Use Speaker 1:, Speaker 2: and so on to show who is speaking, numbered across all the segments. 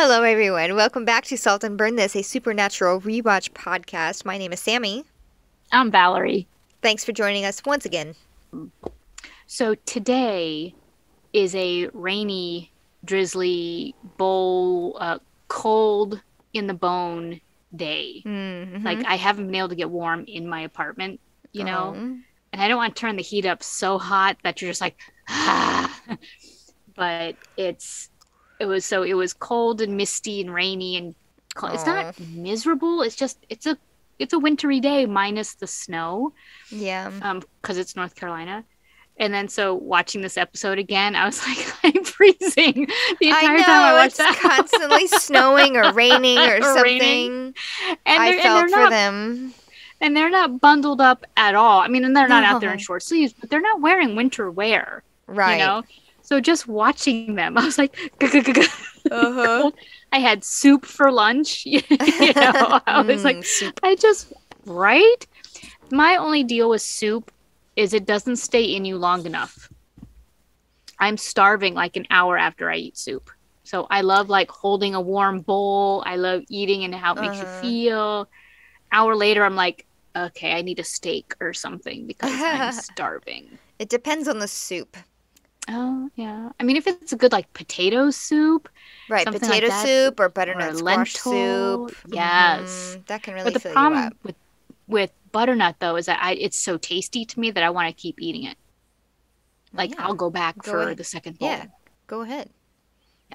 Speaker 1: Hello, everyone. Welcome back to Salt and Burn This, a supernatural rewatch podcast. My name is Sammy.
Speaker 2: I'm Valerie.
Speaker 1: Thanks for joining us once again.
Speaker 2: So today is a rainy, drizzly, cold in the bone day.
Speaker 1: Mm-hmm.
Speaker 2: Like I haven't been able to get warm in my apartment,
Speaker 1: Oh.
Speaker 2: and I don't want to turn the heat up so hot that you're just like, ah. But it was cold and misty and rainy and cold. It's not miserable. It's a wintry day minus the snow.
Speaker 1: Yeah.
Speaker 2: Because it's North Carolina. And then so watching this episode again, I was like, I'm freezing the entire time I watched that.
Speaker 1: It's constantly snowing or raining or something.
Speaker 2: Raining.
Speaker 1: I felt for them.
Speaker 2: And they're not bundled up at all. I mean, and they're not out there in short sleeves, but they're not wearing winter wear.
Speaker 1: Right.
Speaker 2: So just watching them, I was like, I had soup for lunch. I was like,
Speaker 1: soup.
Speaker 2: Right? My only deal with soup is it doesn't stay in you long enough. I'm starving like an hour after I eat soup. So I love like holding a warm bowl. I love eating and how it makes you feel. Hour later, I'm like, okay, I need a steak or something because I'm starving.
Speaker 1: It depends on the soup.
Speaker 2: Oh, yeah. I mean, if it's a good, like, potato soup.
Speaker 1: Right, potato
Speaker 2: like
Speaker 1: soup or butternut squash soup.
Speaker 2: Yes.
Speaker 1: That can really
Speaker 2: fill you up. But the problem with butternut, though, is that it's so tasty to me that I want to keep eating it. Like, I'll go back for the second bowl.
Speaker 1: Yeah, go ahead.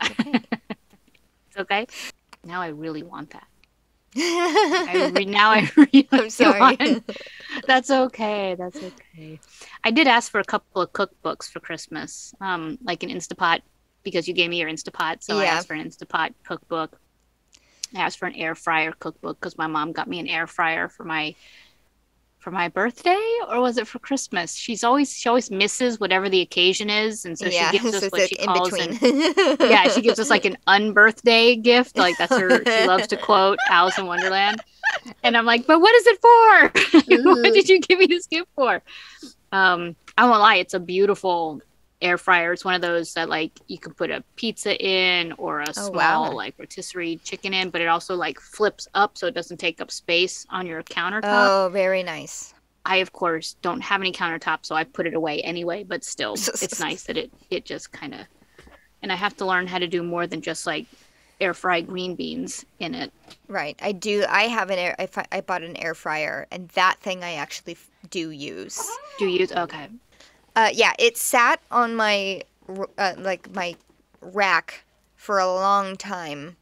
Speaker 2: It's okay. It's okay? Now I really want that. I really
Speaker 1: I'm sorry.
Speaker 2: That's okay. That's okay. I did ask for a couple of cookbooks for Christmas, like an Instapot, because you gave me your Instapot. So I asked for an Instapot cookbook. I asked for an air fryer cookbook because my mom got me an air fryer for my birthday, or was it for Christmas? She always misses whatever the occasion is, and so she gives us what she calls she gives us like an unbirthday gift. Like that's she loves to quote Alice in Wonderland. And I'm like, but what is it for? What did you give me this gift for? I won't lie, it's a beautiful air fryer. It's one of those that like you can put a pizza in or a small like rotisserie chicken in, but it also like flips up so it doesn't take up space on your countertop.
Speaker 1: Oh, very nice.
Speaker 2: I of course don't have any countertop, so I put it away anyway, but still it's nice that it just kind of, and I have to learn how to do more than just like air fry green beans in it.
Speaker 1: Right. I do. I have I bought an air fryer, and that thing I actually do use.
Speaker 2: Do you use? Okay.
Speaker 1: Yeah, it sat on my my rack for a long time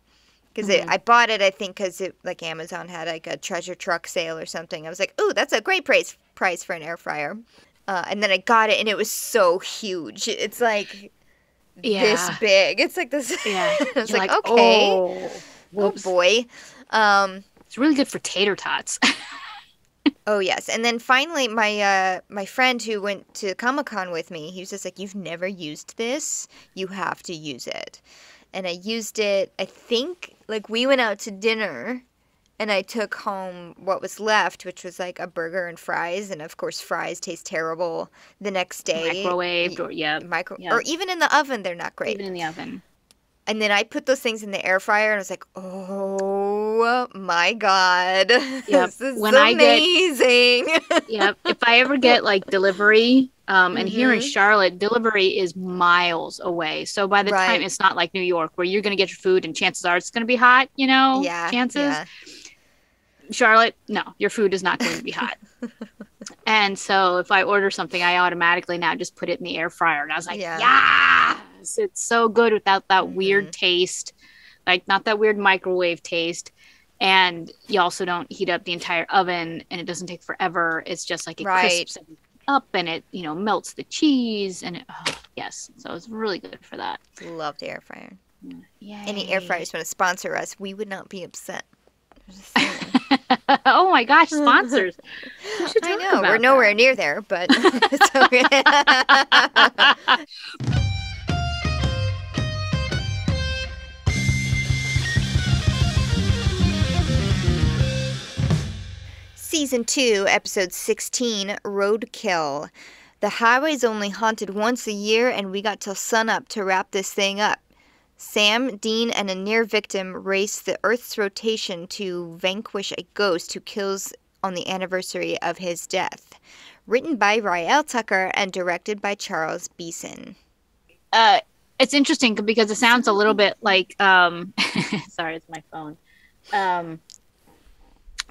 Speaker 1: because I bought it, I think, because like Amazon had like a treasure truck sale or something. I was like, "Ooh, that's a great price for an air fryer," and then I got it, and it was so huge. It's like this big. It's like this. Yeah. I was like, okay, oh boy.
Speaker 2: It's really good for tater tots.
Speaker 1: Oh, yes. And then finally, my friend who went to Comic-Con with me, he was just like, you've never used this? You have to use it. And I used it, I think, like we went out to dinner, and I took home what was left, which was like a burger and fries. And, of course, fries taste terrible the next day.
Speaker 2: Microwaved
Speaker 1: or even in the oven, they're not great.
Speaker 2: Even in the oven.
Speaker 1: And then I put those things in the air fryer, and I was like, oh, my God.
Speaker 2: Yep.
Speaker 1: This is amazing.
Speaker 2: If I ever get, like, delivery, and here in Charlotte, delivery is miles away. So by the time, it's not like New York, where you're going to get your food, and chances are it's going to be hot, chances. Yeah. Charlotte, no, your food is not going to be hot. And so if I order something, I automatically now just put it in the air fryer. And I was like, yes, it's so good without that weird taste, like not that weird microwave taste. And you also don't heat up the entire oven, and it doesn't take forever. It's just like it crisps up, and it, melts the cheese. And yes, so it's really good for that.
Speaker 1: Love the air fryer.
Speaker 2: Yeah.
Speaker 1: Any air fryers want to sponsor us, we would not be upset.
Speaker 2: Oh my gosh, sponsors.
Speaker 1: I know, we're nowhere near there, but it's okay. Season 2, Episode 16, Roadkill. The highway's only haunted once a year, and we got till sunup to wrap this thing up. Sam, Dean, and a near victim race the Earth's rotation to vanquish a ghost who kills on the anniversary of his death. Written by Rael Tucker and directed by Charles Beeson.
Speaker 2: It's interesting because it sounds a little bit like sorry, it's my phone.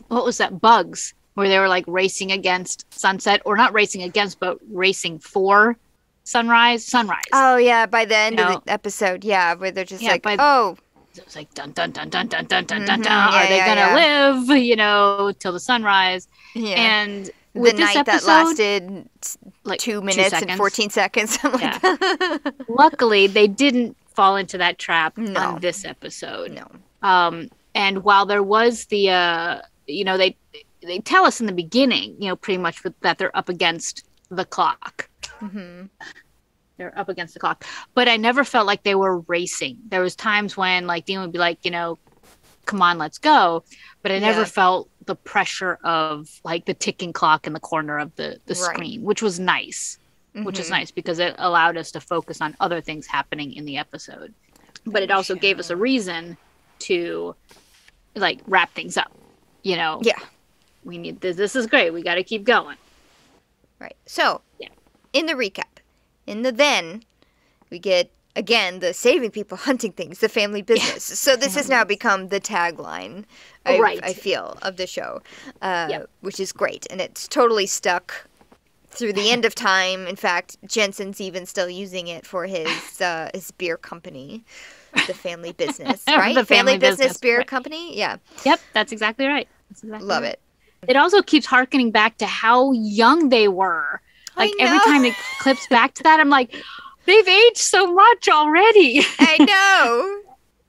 Speaker 2: What was that? Bugs, where they were like racing against sunset, or not racing against, but racing for sunrise.
Speaker 1: Oh yeah, by the end of the episode, yeah, where they're just like, oh,
Speaker 2: it was like dun dun dun dun dun dun dun dun dun. Are they gonna live, till the sunrise?
Speaker 1: Yeah.
Speaker 2: And
Speaker 1: with the night episode, that lasted like 2 minutes and 14 seconds. Like that.
Speaker 2: Luckily, they didn't fall into that trap on this episode.
Speaker 1: No.
Speaker 2: And while there was the, they tell us in the beginning, pretty much that they're up against the clock.
Speaker 1: Mm-hmm.
Speaker 2: They're up against the clock. But I never felt like they were racing. There was times when, like, Dean would be like, come on, let's go. But I never felt the pressure of, like, the ticking clock in the corner of the screen, which was nice. Mm-hmm. Which is nice because it allowed us to focus on other things happening in the episode. But it also gave us a reason to, like, wrap things up. Yeah. We need this. This is great. We got to keep going.
Speaker 1: Right. So, in the recap, in the then, we get, again, the saving people, hunting things, the family business. So this has now become the tagline, I feel, of the show, which is great. And it's totally stuck through the end of time. In fact, Jensen's even still using it for his beer company, the family business, right?
Speaker 2: The family business
Speaker 1: beer company? Yeah.
Speaker 2: Yep, that's exactly right.
Speaker 1: Love it.
Speaker 2: It also keeps harkening back to how young they were. Like, every time it clips back to that, I'm like, they've aged so much already.
Speaker 1: I know.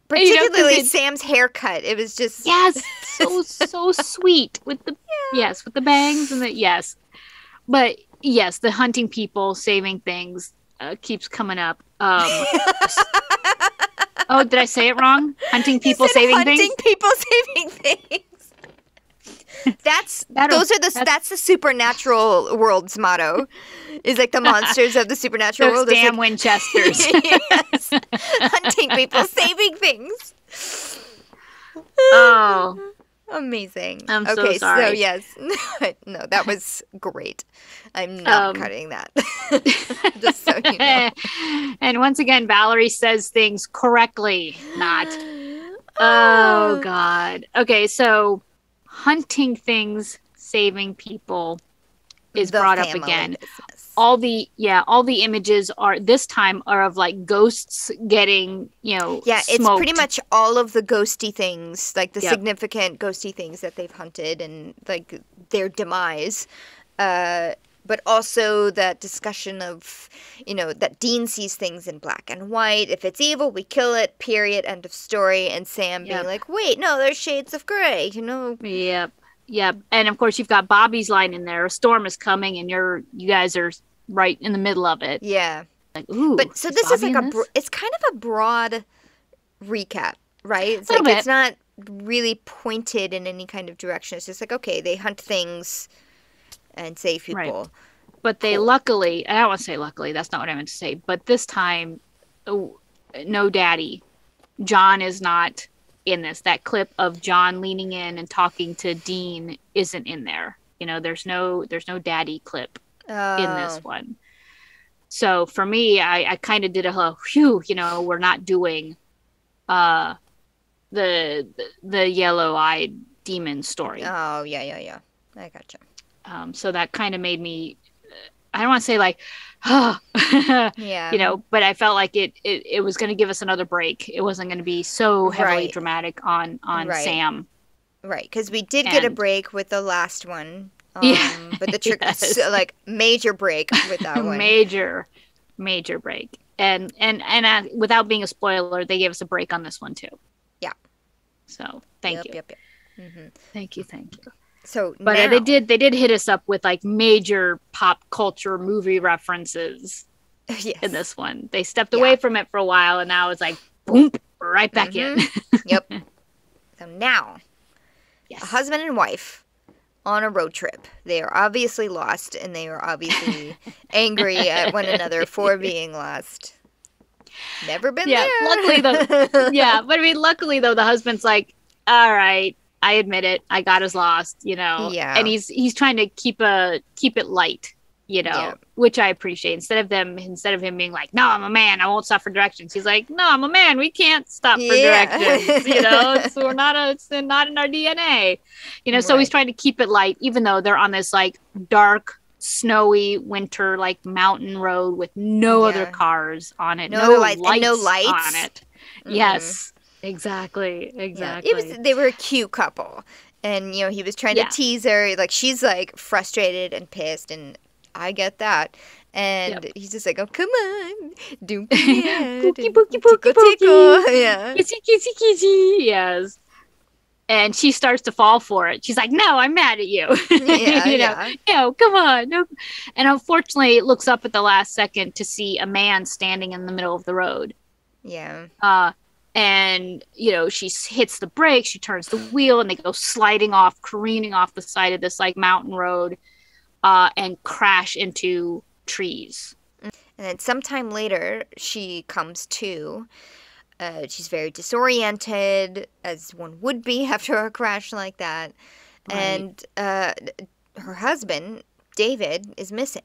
Speaker 1: Particularly Sam's haircut. It was just...
Speaker 2: Yes, so sweet. With the with the bangs and the... But, yes, the hunting people, saving things keeps coming up. Oh, did I say it wrong? Hunting people, saving things?
Speaker 1: Hunting people, saving things. That's the supernatural world's motto. Is like the monsters of the supernatural world.
Speaker 2: Damn Winchesters.
Speaker 1: Yes. Hunting people, saving things.
Speaker 2: Oh.
Speaker 1: Amazing.
Speaker 2: I'm so sorry.
Speaker 1: So yes. No, that was great. I'm not cutting that. Just so you know.
Speaker 2: And once again, Valerie says things correctly. Not. Oh, God. Okay, so hunting things, saving people is brought up again.
Speaker 1: Business.
Speaker 2: All the images are of like ghosts getting,
Speaker 1: it's
Speaker 2: smoked.
Speaker 1: Pretty much all of the ghosty things, like the significant ghosty things that they've hunted and like their demise. But also that discussion of, that Dean sees things in black and white. If it's evil, we kill it, period, end of story. And Sam being like, wait, no, there's shades of gray,
Speaker 2: Yep. And of course, you've got Bobby's line in there. A storm is coming and you guys are right in the middle of it.
Speaker 1: Yeah.
Speaker 2: Like, ooh.
Speaker 1: But so this is like it's kind of a broad recap, right? It's
Speaker 2: like
Speaker 1: it's not really pointed in any kind of direction. It's just like, okay, they hunt things and save people.
Speaker 2: Right. But they luckily, I don't want to say luckily, that's not what I meant to say, but this time, no daddy. John is not in this. That clip of John leaning in and talking to Dean isn't in there. There's no daddy clip in this one. So for me, I kind of did a phew, we're not doing the yellow-eyed demon story.
Speaker 1: Oh, yeah. I gotcha.
Speaker 2: So that kind of made me, I don't want to say like, but I felt like it was going to give us another break. It wasn't going to be so heavily dramatic on Sam.
Speaker 1: Right, because we did get a break with the last one. But the like major break with that one.
Speaker 2: Major break. And without being a spoiler, they gave us a break on this one too.
Speaker 1: Yeah.
Speaker 2: So thank you.
Speaker 1: Yep. Mm-hmm.
Speaker 2: Thank you.
Speaker 1: So,
Speaker 2: but
Speaker 1: now,
Speaker 2: they did hit us up with like major pop culture movie references in this one. They stepped away from it for a while, and now it's like boom, right back in.
Speaker 1: Yep. So now, a husband and wife on a road trip. They are obviously lost, and they are obviously angry at one another for being lost. Never been
Speaker 2: Yeah,
Speaker 1: there.
Speaker 2: luckily though. Yeah, but I mean, luckily though, the husband's like, all right, I admit it, I got us lost, and
Speaker 1: Yeah.
Speaker 2: he's trying to keep it light,
Speaker 1: Yeah.
Speaker 2: which I appreciate. Instead of him being like, no, I'm a man, I won't stop for directions. He's like, no, I'm a man, we can't stop for directions. It's not in our DNA. So he's
Speaker 1: Right.
Speaker 2: trying to keep it light, even though they're on this like dark, snowy winter like mountain road with no other
Speaker 1: Yeah.
Speaker 2: cars on it,
Speaker 1: No
Speaker 2: no
Speaker 1: other lights
Speaker 2: lights,
Speaker 1: and no lights.
Speaker 2: on it. Yes, exactly.
Speaker 1: Yeah, they were a cute couple, and he was trying to tease her. Like she's like frustrated and pissed, and I get that. And he's just like, "Oh, come on, don't be mad.
Speaker 2: Pookie, pookie,
Speaker 1: Tickle,
Speaker 2: pookie, pookie.
Speaker 1: tickle." Yeah.
Speaker 2: Kissy, kissy, kissy. Yes. And she starts to fall for it. She's like, "No, I'm mad at you."
Speaker 1: Yeah.
Speaker 2: No, come on. No. And unfortunately, it looks up at the last second to see a man standing in the middle of the road.
Speaker 1: Yeah.
Speaker 2: And she hits the brake, she turns the wheel, and they go sliding off, careening off the side of this like mountain road, and crash into trees.
Speaker 1: And then sometime later, she comes to. She's very disoriented, as one would be after a crash like that. Right. And her husband, David, is missing.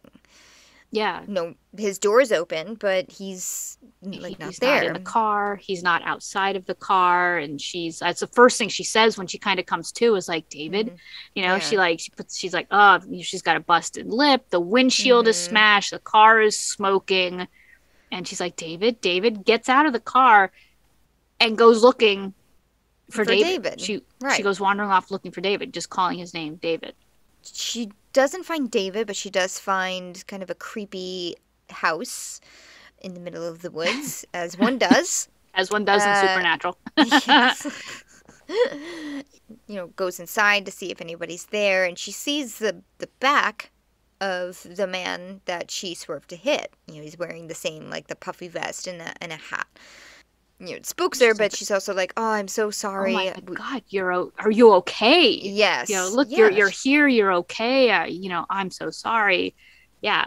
Speaker 2: Yeah.
Speaker 1: No, his door's open, but he's not there.
Speaker 2: He's not in the car. He's not outside of the car. And that's the first thing she says when she kind of comes to is like, David, she's like, oh, she's got a busted lip. The windshield is smashed. The car is smoking. And she's like, David gets out of the car and goes looking for David. She goes wandering off looking for David, just calling his name David.
Speaker 1: She doesn't find David, but she does find kind of a creepy house in the middle of the woods, as one does.
Speaker 2: As one does in Supernatural.
Speaker 1: Goes inside to see if anybody's there, and she sees the back of the man that she swerved to hit. He's wearing the same, like, the puffy vest and a hat. It spooks her, but she's also like, "Oh, I'm so sorry."
Speaker 2: Oh my God, are you okay?
Speaker 1: Yes.
Speaker 2: Look,
Speaker 1: yes.
Speaker 2: You're here. You're okay. I'm so sorry. Yeah.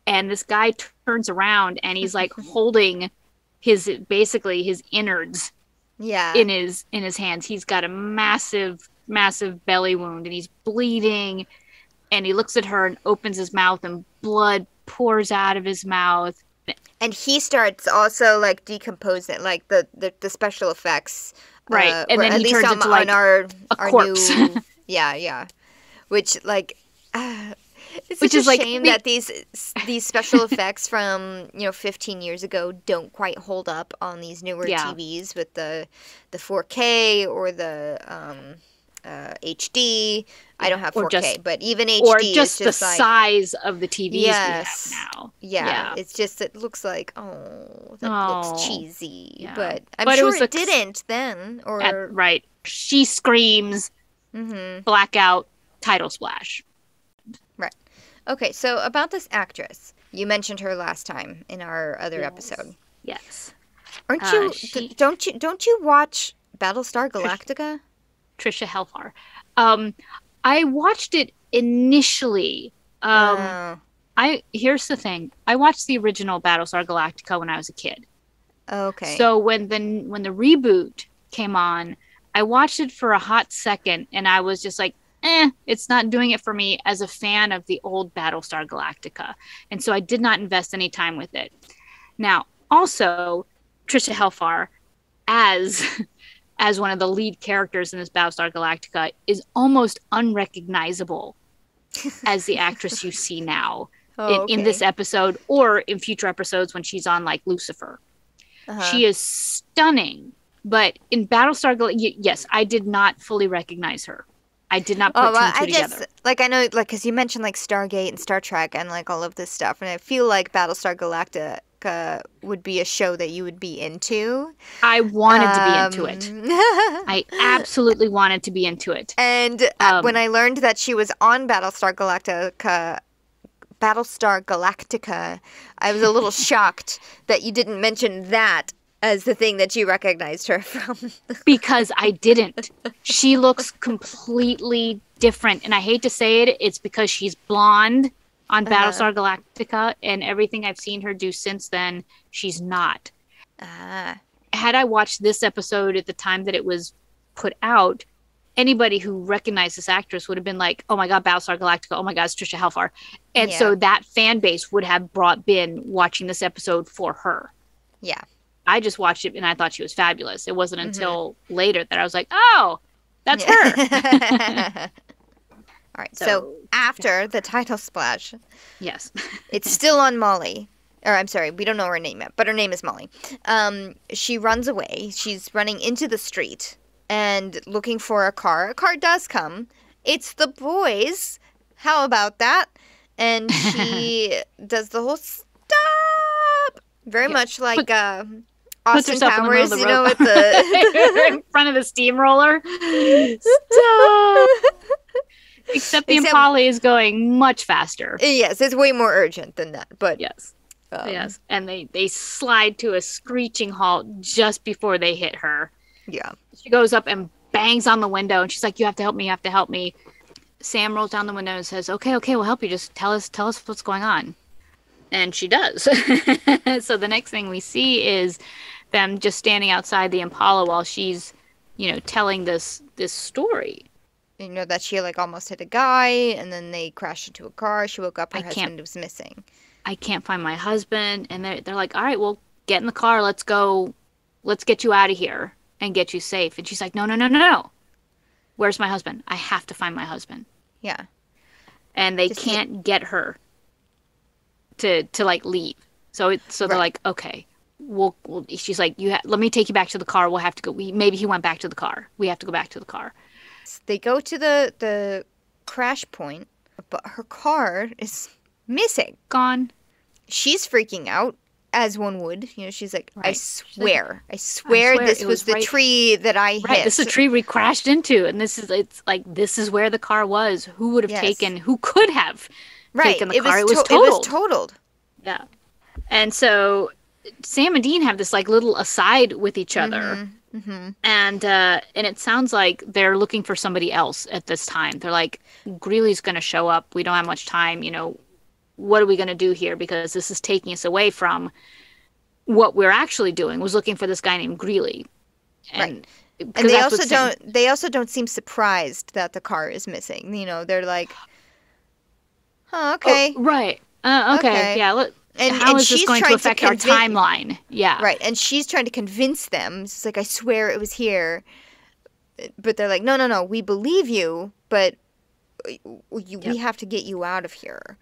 Speaker 2: And this guy turns around and he's like holding his innards.
Speaker 1: Yeah.
Speaker 2: In his hands. He's got a massive belly wound and he's bleeding. And he looks at her and opens his mouth and blood pours out of his mouth.
Speaker 1: And he starts also like decomposing, like the special effects,
Speaker 2: right? And then he turns into like
Speaker 1: our
Speaker 2: corpse.
Speaker 1: New, yeah. Which like, it's such a shame that these special effects from 15 years ago don't quite hold up on these newer TVs with the 4K or the HD. I don't have 4K, but even HD
Speaker 2: or just
Speaker 1: is
Speaker 2: the size of the TVs we have now.
Speaker 1: Yeah, it's just, it looks like, looks cheesy. Yeah. But I'm sure it didn't then.
Speaker 2: Right. She screams, blackout, title splash.
Speaker 1: Right. Okay, so about this actress. You mentioned her last time in our other episode.
Speaker 2: Yes.
Speaker 1: Aren't you, don't you watch Battlestar Galactica?
Speaker 2: Trisha Helfer. I watched it initially. Here's the thing. I watched the original Battlestar Galactica when I was a kid.
Speaker 1: Okay.
Speaker 2: So when the reboot came on, I watched it for a hot second and I was just like, it's not doing it for me as a fan of the old Battlestar Galactica. And so I did not invest any time with it. Now, also, Trisha Helfer as one of the lead characters in this Battlestar Galactica is almost unrecognizable as the actress you see now in this episode or in future episodes when she's on like Lucifer. She is stunning, but in Battlestar Galactica, yes, I did not fully recognize her. I did not put two and two together.
Speaker 1: Just, like, I know, like, because you mentioned, like, Stargate and Star Trek and, like, all of this stuff, and I feel like Battlestar Galactica would be a show that you would be into.
Speaker 2: I wanted to be into it. I absolutely wanted to be into it.
Speaker 1: And when I learned that she was on Battlestar Galactica, I was a little shocked that you didn't mention that as the thing that you recognized her from.
Speaker 2: Because I didn't. She looks completely different. And I hate to say it, it's because she's blonde on Battlestar Galactica, and everything I've seen her do since then, she's not.
Speaker 1: Ah.
Speaker 2: Had I watched this episode at the time that it was put out, anybody who recognized this actress would have been like, oh my God, Battlestar Galactica. Oh my God, it's Trisha Helfer. And so that fan base would have been watching this episode for her.
Speaker 1: Yeah.
Speaker 2: I just watched it and I thought she was fabulous. It wasn't until later that I was like, oh, that's her.
Speaker 1: All right. So after the title splash.
Speaker 2: Yes.
Speaker 1: It's still on Molly. Or I'm sorry, we don't know her name yet, but her name is Molly. She runs away. She's running into the street and looking for a car. A car does come. It's the boys. How about that? And she does the whole stop. Very much like Austin Powers, you know, with the
Speaker 2: in front of the steamroller. Stop. Except the Impala is going much faster.
Speaker 1: Yes, it's way more urgent than that. But
Speaker 2: yes. Yes, and they slide to a screeching halt just before they hit her.
Speaker 1: Yeah.
Speaker 2: She goes up and bangs on the window, and she's like, you have to help me, you have to help me. Sam rolls down the window and says, okay, we'll help you. Just tell us what's going on. And she does. So the next thing we see is them just standing outside the Impala while she's, telling this story.
Speaker 1: You know, that she, almost hit a guy, and then they crashed into a car. She woke up, her husband was missing.
Speaker 2: I can't find my husband. And they're like, all right, well, get in the car. Let's go. Let's get you out of here and get you safe. And she's like, no. Where's my husband? I have to find my husband.
Speaker 1: Yeah.
Speaker 2: And they can't get her to leave. So they're like, okay, we'll she's like, let me take you back to the car. We'll have to go. Maybe he went back to the car. We have to go back to the car.
Speaker 1: They go to the crash point, but her car is missing.
Speaker 2: Gone.
Speaker 1: She's freaking out, as one would. She's like, right. I swear this was the tree that I hit.
Speaker 2: Right, this is a tree we crashed into, and this is where the car was. Who would have who could have taken the car? It was totaled.
Speaker 1: It was totaled.
Speaker 2: Yeah. And so Sam and Dean have this little aside with each other. Mm-hmm. And it sounds like they're looking for somebody else at this time. They're like, Greeley's going to show up. We don't have much time. What are we going to do here? Because this is taking us away from what we're actually doing. Was looking for this guy named Greeley. And
Speaker 1: they also don't seem surprised that the car is missing. They're like, oh, okay.
Speaker 2: Oh, right. Okay. Yeah. How is this going to affect our timeline? Yeah.
Speaker 1: Right. And she's trying to convince them. It's like, I swear it was here. But they're like, no. We believe you, but we have to get you out of here.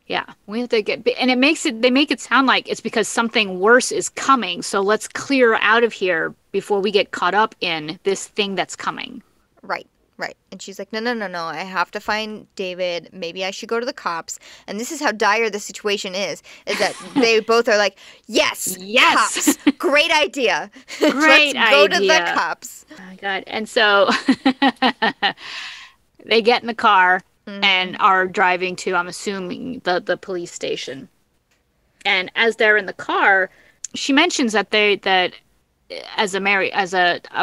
Speaker 2: Yeah. We have to and they make it sound like it's because something worse is coming. So let's clear out of here before we get caught up in this thing that's coming.
Speaker 1: Right. And she's like, no. I have to find David. Maybe I should go to the cops. And this is how dire the situation is that they both are like, yes, cops. Great idea. Let's go to the cops.
Speaker 2: Oh, my God. And so they get in the car and are driving to, I'm assuming, the police station. And as they're in the car, she mentions that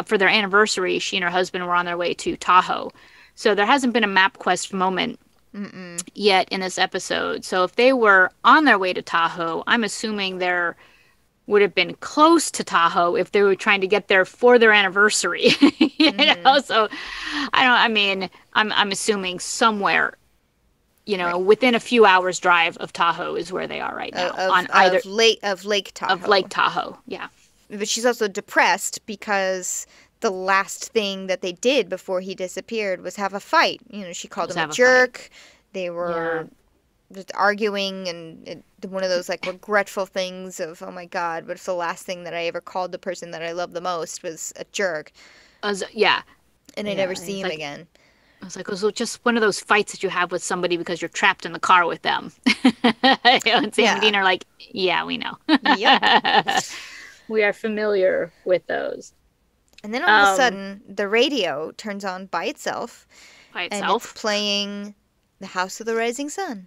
Speaker 2: for their anniversary, she and her husband were on their way to Tahoe. So there hasn't been a MapQuest moment yet in this episode. So if they were on their way to Tahoe, I'm assuming there would have been close to Tahoe if they were trying to get there for their anniversary. So I'm assuming somewhere, within a few hours drive of Tahoe is where they are right now.
Speaker 1: Of Lake Tahoe.
Speaker 2: Of Lake Tahoe, yeah.
Speaker 1: But she's also depressed because the last thing that they did before he disappeared was have a fight. She called him a jerk. They were just arguing, and one of those regretful things of, oh my God, what if the last thing that I ever called the person that I love the most was a jerk?
Speaker 2: Yeah.
Speaker 1: And I never see him again.
Speaker 2: I was like, it was just one of those fights that you have with somebody because you're trapped in the car with them. And Sam and Dean are like, yeah, we know. Yep. We are familiar with those.
Speaker 1: And then all of a sudden, the radio turns on by itself. And it's playing The House of the Rising Sun.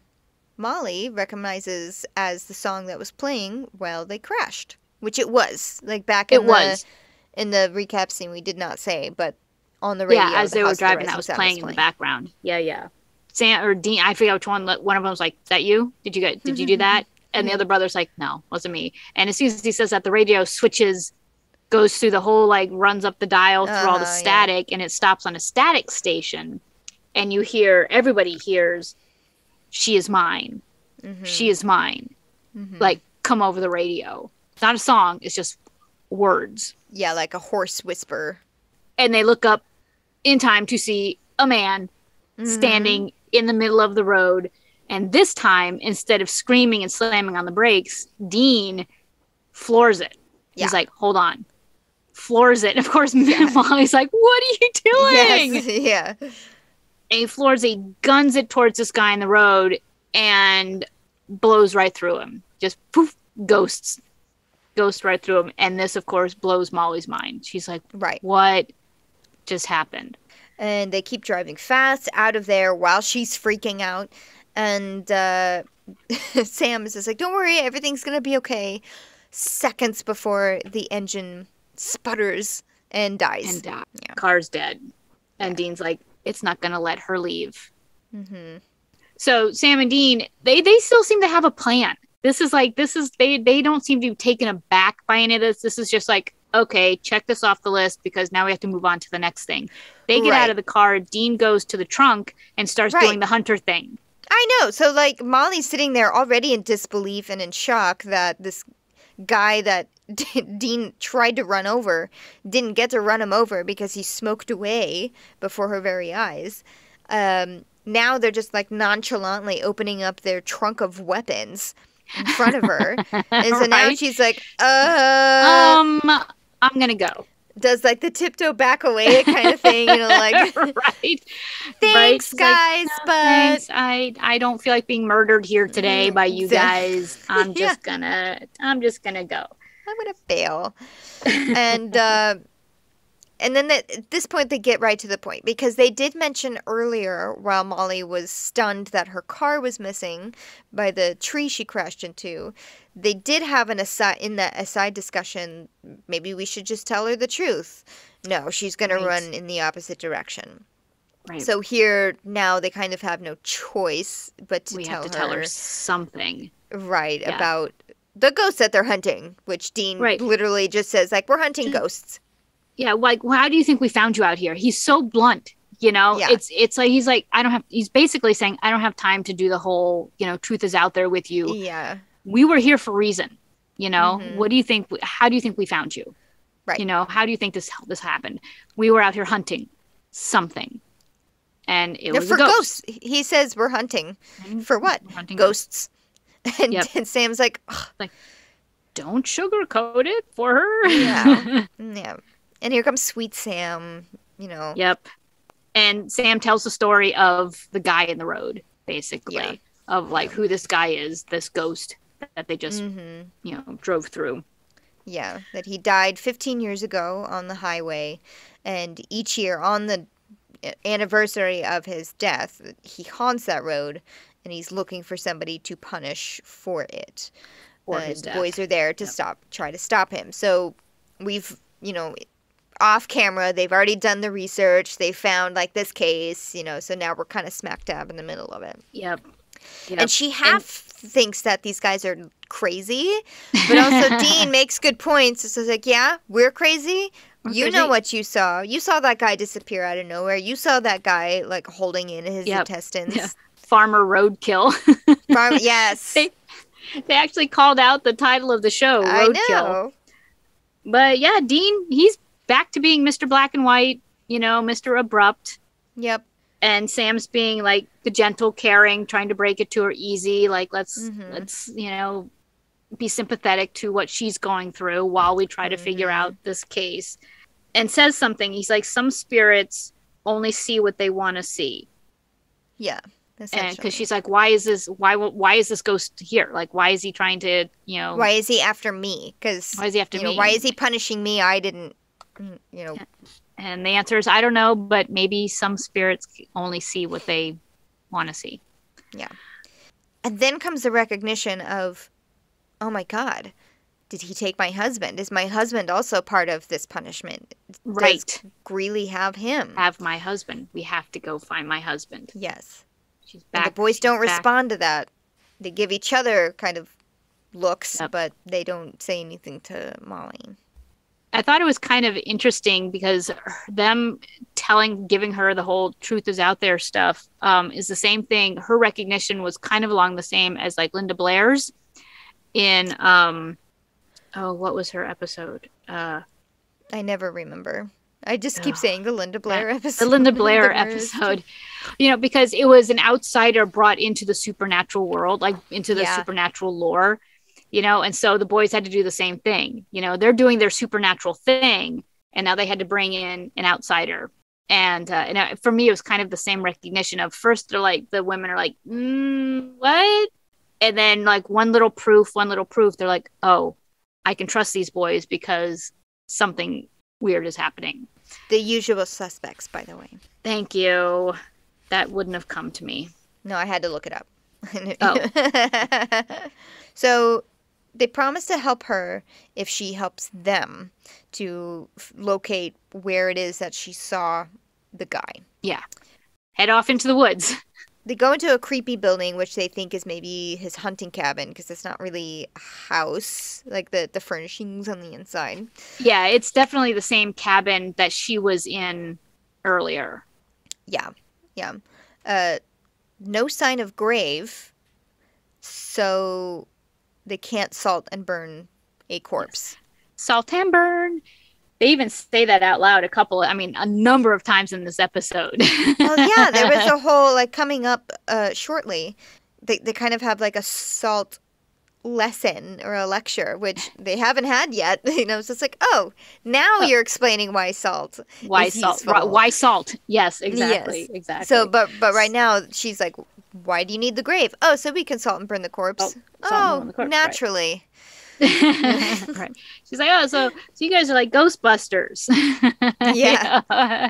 Speaker 1: Molly recognizes as the song that was playing while they crashed. Which it was. Back in the recap scene, we did not say, but on the radio.
Speaker 2: Yeah, as they were driving, that was playing in the background. Yeah. Sam or Dean, I forget which one. One of them was like, "Is that you? Did you do that?" And the other brother's like, no, wasn't me. And as soon as he says that, the radio switches, goes through the whole, like, runs up the dial through all the static, and it stops on a static station. And you hear, everybody hears, she is mine. She is mine. Like, come over the radio. It's not a song, it's just words.
Speaker 1: Yeah, like a hoarse whisper.
Speaker 2: And they look up in time to see a man standing in the middle of the road. And this time, instead of screaming and slamming on the brakes, Dean floors it. He's like, hold on. Floors it. And of course, Molly's like, what are you doing?
Speaker 1: Yes, yeah.
Speaker 2: And he floors it, he guns it towards this guy in the road and blows right through him. Just poof, ghost right through him. And this, of course, blows Molly's mind. She's like, what just happened?
Speaker 1: And they keep driving fast out of there while she's freaking out. And Sam is just like, don't worry, everything's going to be okay. Seconds before the engine sputters and dies.
Speaker 2: And car's dead. And Dean's like, it's not going to let her leave. So Sam and Dean, they still seem to have a plan. They don't seem to be taken aback by any of this. This is just like, okay, check this off the list because now we have to move on to the next thing. They get out of the car. Dean goes to the trunk and starts doing the hunter thing.
Speaker 1: I know. So, like, Molly's sitting there already in disbelief and in shock that this guy that Dean tried to run over didn't get to run him over because he smoked away before her very eyes. Now they're just, like, nonchalantly opening up their trunk of weapons in front of her. And so now she's like,
Speaker 2: I'm gonna go.
Speaker 1: Does, like, the tiptoe back away kind of thing, you know, like, thanks, guys,
Speaker 2: like,
Speaker 1: but...
Speaker 2: Thanks. I don't feel like being murdered here today by you guys. I'm just gonna go.
Speaker 1: I'm gonna fail. And then at this point, they get right to the point, because they did mention earlier, while Molly was stunned that her car was missing by the tree she crashed into, they did have an aside discussion, maybe we should just tell her the truth. No, she's going to run in the opposite direction. Right. So here, now they kind of have no choice but to tell her something. Right, about the ghosts that they're hunting, which Dean literally just says, like, we're hunting ghosts.
Speaker 2: Yeah, like, how do you think we found you out here? He's so blunt, you know? Yeah. It's like, he's basically saying, I don't have time to do the whole, you know, truth is out there with you. Yeah. We were here for a reason, you know? What do you think, how do you think we found you? Right. You know, how do you think this happened? We were out here hunting something. And it was
Speaker 1: for
Speaker 2: a ghost.
Speaker 1: Ghosts. He says we're hunting. For what?
Speaker 2: Hunting
Speaker 1: ghosts. And Sam's like, ugh.
Speaker 2: Like, don't sugarcoat it for her.
Speaker 1: Yeah. Yeah. And here comes Sweet Sam, you know.
Speaker 2: Yep. And Sam tells the story of the guy in the road, basically. Yeah. Of, like, who this guy is, this ghost that they just, you know, drove through.
Speaker 1: Yeah. That he died 15 years ago on the highway. And each year, on the anniversary of his death, he haunts that road. And he's looking for somebody to punish for it.
Speaker 2: Or his death.
Speaker 1: The boys are there to try to stop him. So we've, you know... off camera, they've already done the research. They found, like, this case, you know, so now we're kind of smack dab in the middle of it.
Speaker 2: Yep.
Speaker 1: And she thinks that these guys are crazy, but also Dean makes good points. So it's like, yeah, we're crazy. You know what you saw. You saw that guy disappear out of nowhere. You saw that guy, like, holding in his intestines. Yeah.
Speaker 2: Farmer Roadkill.
Speaker 1: Yes.
Speaker 2: They actually called out the title of the show, Roadkill.
Speaker 1: I know.
Speaker 2: But, yeah, Dean, he's back to being Mr. Black and White, you know, Mr. Abrupt.
Speaker 1: Yep.
Speaker 2: And Sam's being, like, the gentle, caring, trying to break it to her easy. Like, let's you know, be sympathetic to what she's going through while we try to figure out this case. And says something. He's like, some spirits only see what they want to see.
Speaker 1: Yeah.
Speaker 2: And because she's like, why is this ghost here? Like, why is he trying to, you know...
Speaker 1: Why is he after me? Because...
Speaker 2: Why is he after me?
Speaker 1: Why is he punishing me? I didn't... You know,
Speaker 2: and the answer is, I don't know, but maybe some spirits only see what they want to see.
Speaker 1: Yeah. And then comes the recognition of, oh my God, did he take my husband? Is my husband also part of this punishment?
Speaker 2: Right.
Speaker 1: Does Greeley have him?
Speaker 2: Have my husband. We have to go find my husband.
Speaker 1: Yes.
Speaker 2: She's back.
Speaker 1: And the boys don't respond to that. They give each other kind of looks, but they don't say anything to Molly.
Speaker 2: I thought it was kind of interesting because them giving her the whole truth is out there stuff is the same thing. Her recognition was kind of along the same as like Linda Blair's in, what was her episode?
Speaker 1: I never remember. I just keep saying the Linda Blair episode.
Speaker 2: The Linda Blair episode. Because it was an outsider brought into the supernatural world, like into the supernatural lore. And so the boys had to do the same thing. They're doing their supernatural thing, and now they had to bring in an outsider. And for me, it was kind of the same recognition of first they're like, the women are like, what? And then like one little proof, they're like, oh, I can trust these boys because something weird is happening.
Speaker 1: The usual suspects, by the way.
Speaker 2: Thank you. That wouldn't have come to me.
Speaker 1: No, I had to look it up. Oh. So they promise to help her if she helps them to locate where it is that she saw the guy.
Speaker 2: Yeah. Head off into the woods.
Speaker 1: They go into a creepy building, which they think is maybe his hunting cabin, because it's not really a house, like the furnishings on the inside.
Speaker 2: Yeah, it's definitely the same cabin that she was in earlier.
Speaker 1: Yeah. No sign of grave, so they can't salt and burn a corpse.
Speaker 2: Salt and burn. They even say that out loud a number of times in this episode.
Speaker 1: Well, yeah, there was a whole, like, coming up shortly. They kind of have, like, a salt lesson or a lecture, which they haven't had yet. It's just like, oh, now you're explaining why salt is useful.
Speaker 2: Why salt? Yes, exactly. Yes. Exactly.
Speaker 1: So, but right now, she's like, why do you need the grave? Oh, so we can salt and burn the corpse. Naturally.
Speaker 2: Right. Right. She's like, so you guys are like Ghostbusters.
Speaker 1: Yeah.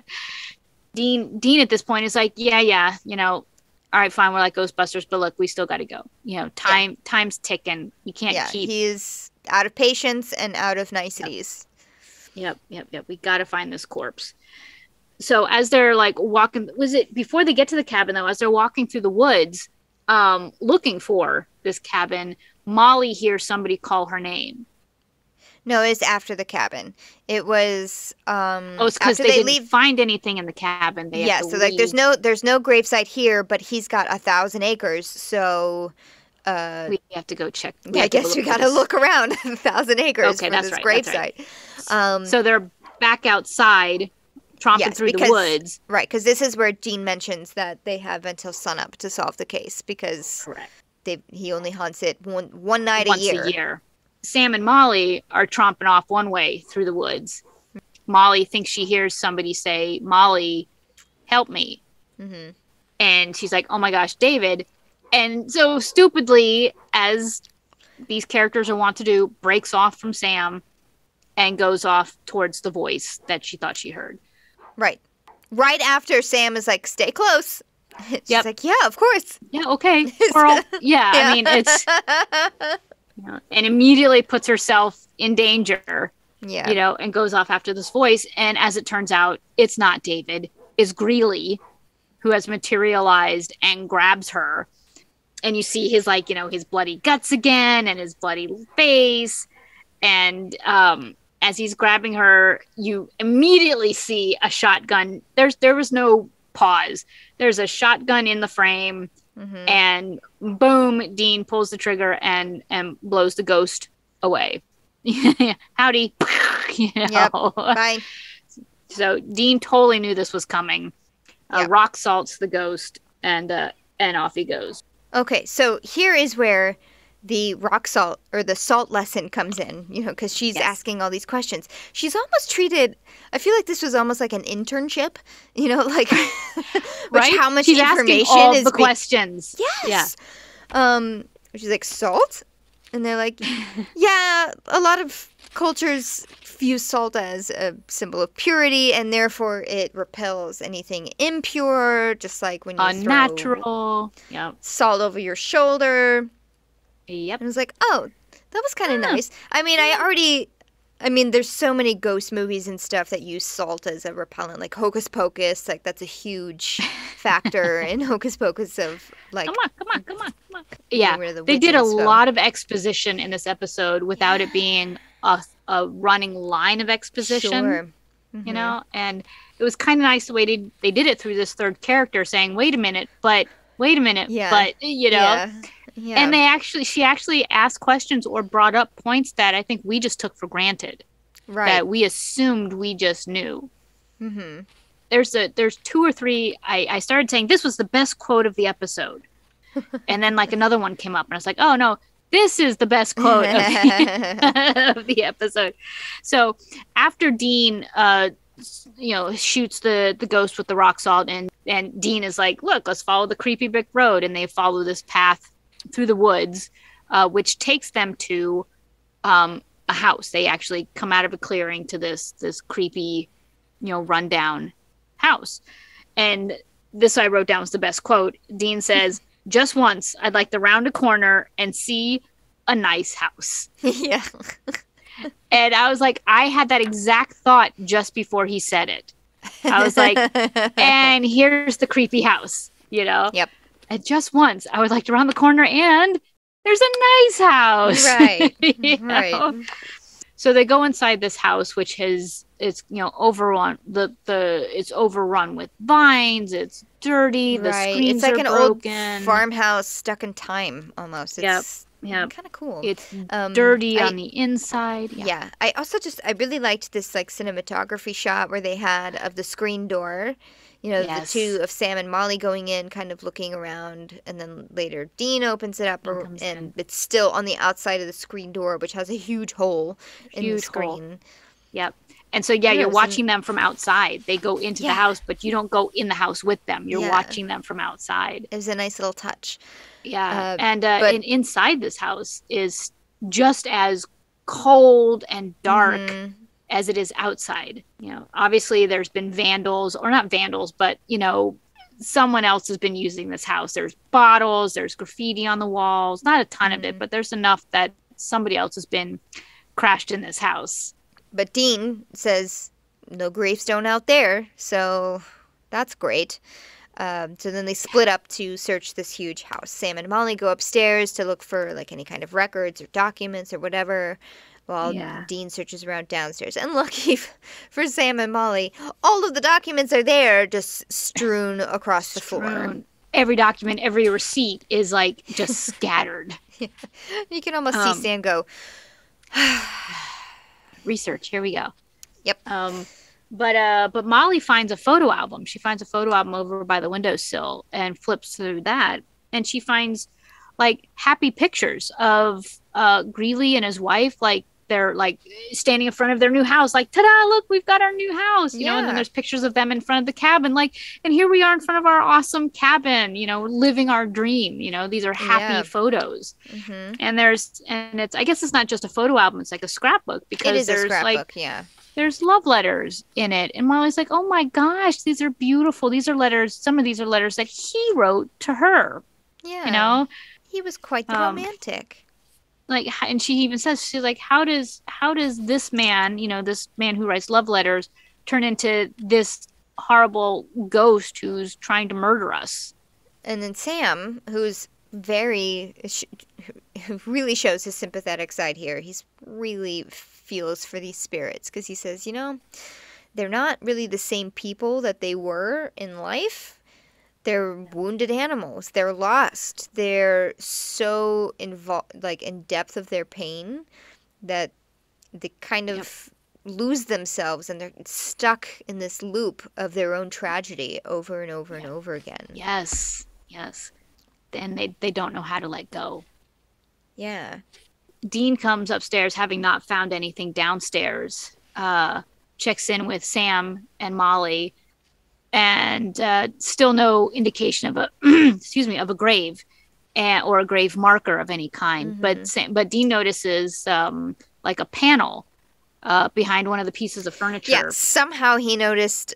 Speaker 2: Dean at this point is like, yeah, all right, fine, we're like Ghostbusters, but look, we still got to go. Time's ticking. You can't keep.
Speaker 1: He's out of patience and out of niceties.
Speaker 2: Yep. We got to find this corpse. So as they're like walking, was it before they get to the cabin though? As they're walking through the woods, looking for this cabin, Molly hears somebody call her name.
Speaker 1: No, it's after the cabin. It was
Speaker 2: it's because they didn't find anything in the cabin. They have to
Speaker 1: so
Speaker 2: leave.
Speaker 1: Like there's no gravesite here, but he's got 1,000 acres, so
Speaker 2: we have to go check.
Speaker 1: I guess we got to look around 1,000 acres for this gravesite.
Speaker 2: Right. So they're back outside, tromping through the woods.
Speaker 1: Right, because this is where Dean mentions that they have until sunup to solve the case, because he only hunts it one night
Speaker 2: once a year. Sam and Molly are tromping off one way through the woods. Molly thinks she hears somebody say, "Molly, help me." Mm-hmm. And she's like, "Oh my gosh, David." And so stupidly, as these characters are wont to do, breaks off from Sam and goes off towards the voice that she thought she heard.
Speaker 1: Right. Right after Sam is like, "Stay close." She's like, "Yeah, of course."
Speaker 2: Yeah, okay. Squirrel. Yeah, I mean, it's... and immediately puts herself in danger, and goes off after this voice. And as it turns out, it's not David. It's Greeley, who has materialized and grabs her. And you see his, his bloody guts again and his bloody face. And as he's grabbing her, you immediately see a shotgun. There was no pause. There's a shotgun in the frame. Mm-hmm. And boom, Dean pulls the trigger and blows the ghost away. Howdy.
Speaker 1: Yep. Bye.
Speaker 2: So Dean totally knew this was coming. Rock salts the ghost and off he goes.
Speaker 1: Okay, so here is where the rock salt or the salt lesson comes in, because she's asking all these questions. She's almost treated, I feel like this was almost like an internship, like
Speaker 2: right?
Speaker 1: How much
Speaker 2: she's
Speaker 1: information
Speaker 2: asking all
Speaker 1: is
Speaker 2: the questions.
Speaker 1: Yes. Yeah. She's like, salt? And they're like, yeah, a lot of cultures view salt as a symbol of purity, and therefore it repels anything impure, just like when you
Speaker 2: unnatural.
Speaker 1: Throw salt over your shoulder.
Speaker 2: Yep.
Speaker 1: And I was like, oh, that was kind of nice. I mean, there's so many ghost movies and stuff that use salt as a repellent, like Hocus Pocus. Like, that's a huge factor in Hocus Pocus of, like...
Speaker 2: Come on. Yeah,
Speaker 1: the
Speaker 2: they did a
Speaker 1: witches go.
Speaker 2: lot of exposition in this episode without it being a running line of exposition.
Speaker 1: Sure.
Speaker 2: You know, and it was kind of nice the way they did it through this third character saying, wait a minute, but, you know.
Speaker 1: Yeah.
Speaker 2: And she actually asked questions or brought up points that I think we just took for granted.
Speaker 1: Right.
Speaker 2: That we assumed we just knew. Mm-hmm. There's two or three, I started saying, this was the best quote of the episode. And then like another one came up and I was like, oh no, this is the best quote of the episode. So after Dean, shoots the ghost with the rock salt, and Dean is like, look, let's follow the creepy brick road. And they follow this path through the woods, which takes them to a house. They actually come out of a clearing to this creepy, rundown house. And this I wrote down was the best quote. Dean says, just once, I'd like to round a corner and see a nice house.
Speaker 1: Yeah.
Speaker 2: And I was like, I had that exact thought just before he said it. I was like, and here's the creepy house,
Speaker 1: Yep.
Speaker 2: And just once, I would like to round the corner and there's a nice house.
Speaker 1: Right.
Speaker 2: Right. So they go inside this house, which it's overrun. It's overrun with vines. It's dirty. The screens are broken. It's like an
Speaker 1: old farmhouse stuck in time almost. It's kind of cool.
Speaker 2: It's dirty on the inside.
Speaker 1: Yeah. I also I really liked this like cinematography shot where they had of the screen door. The two of Sam and Molly going in, kind of looking around, and then later Dean opens it up, and it's still on the outside of the screen door, which has a huge hole in the screen.
Speaker 2: Yep. And so, you're watching them from outside. They go into the house, but you don't go in the house with them. You're watching them from outside.
Speaker 1: It was a nice little touch.
Speaker 2: Yeah. And inside this house is just as cold and dark as it is outside. Obviously there's been vandals, or not vandals, but someone else has been using this house. There's bottles, there's graffiti on the walls, not a ton of it, but there's enough that somebody else has been crashed in this house.
Speaker 1: But Dean says no gravestone out there, so that's great. So then they split up to search this huge house. Sam and Molly go upstairs to look for like any kind of records or documents or whatever, while Dean searches around downstairs. And lucky for Sam and Molly, all of the documents are there, just strewn across the floor.
Speaker 2: Every document, every receipt is like just scattered.
Speaker 1: Yeah. You can almost see Sam go,
Speaker 2: research, here we go.
Speaker 1: Yep.
Speaker 2: But Molly finds a photo album. She finds a photo album over by the windowsill and flips through that. And she finds like happy pictures of Greeley and his wife, like they're like standing in front of their new house, like, ta-da, look, we've got our new house, and then there's pictures of them in front of the cabin, like, and here we are in front of our awesome cabin, living our dream, these are happy photos. And it's, I guess it's not just a photo album, it's like a scrapbook, because there's scrapbook, there's love letters in it. And Molly's like, oh my gosh, these are beautiful. These are letters. Some of these are letters that he wrote to her.
Speaker 1: Yeah. He was quite the romantic.
Speaker 2: Like, and she even says, she's like, how does this man, this man who writes love letters, turn into this horrible ghost who's trying to murder us?
Speaker 1: And then Sam, who's who really shows his sympathetic side here. He's really feels for these spirits, because he says, they're not really the same people that they were in life. They're wounded animals. They're lost. They're so involved, like in depth of their pain, that they kind of lose themselves, and they're stuck in this loop of their own tragedy over and over and over again.
Speaker 2: Yes. And they don't know how to let go.
Speaker 1: Yeah.
Speaker 2: Dean comes upstairs, having not found anything downstairs, checks in with Sam and Molly, and still no indication of a grave, or a grave marker of any kind. But Dean notices like a panel behind one of the pieces of furniture.
Speaker 1: Yeah, somehow he noticed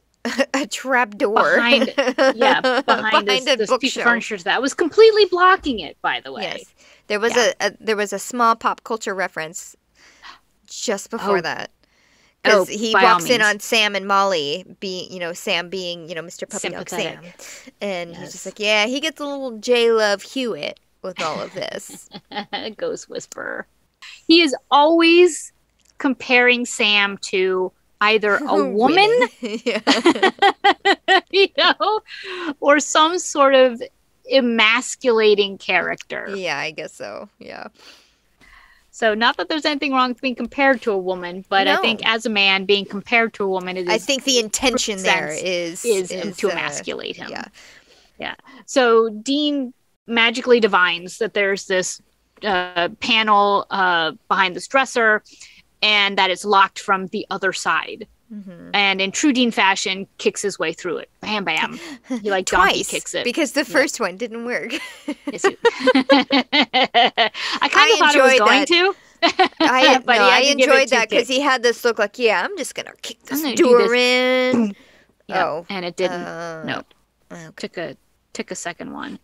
Speaker 1: a trap door
Speaker 2: behind this piece of furniture that was completely blocking it, by the way.
Speaker 1: Yes. There was a small pop culture reference just before that. Because he walks in on Sam and Molly, Sam being, Mr. Puppy Dog Sam. And he's just like, he gets a little J-Love Hewitt with all of this.
Speaker 2: Ghost Whisperer. He is always comparing Sam to either a woman, you know, or some sort of emasculating character.
Speaker 1: Yeah, I guess so. Yeah.
Speaker 2: So not that there's anything wrong with being compared to a woman, but I think as a man being compared to a woman,
Speaker 1: I think the intention there is
Speaker 2: to emasculate him. Yeah. So Dean magically divines that there's this panel behind this dresser, and that it's locked from the other side. Mm-hmm. And in true Dean fashion, kicks his way through it. Bam, bam. He like donkey kicks it.
Speaker 1: Because the first one didn't work.
Speaker 2: I kind of thought it was going to.
Speaker 1: I enjoyed that because he had this look like, I'm just going to kick this door in.
Speaker 2: And it didn't. No. Okay. Took a second one.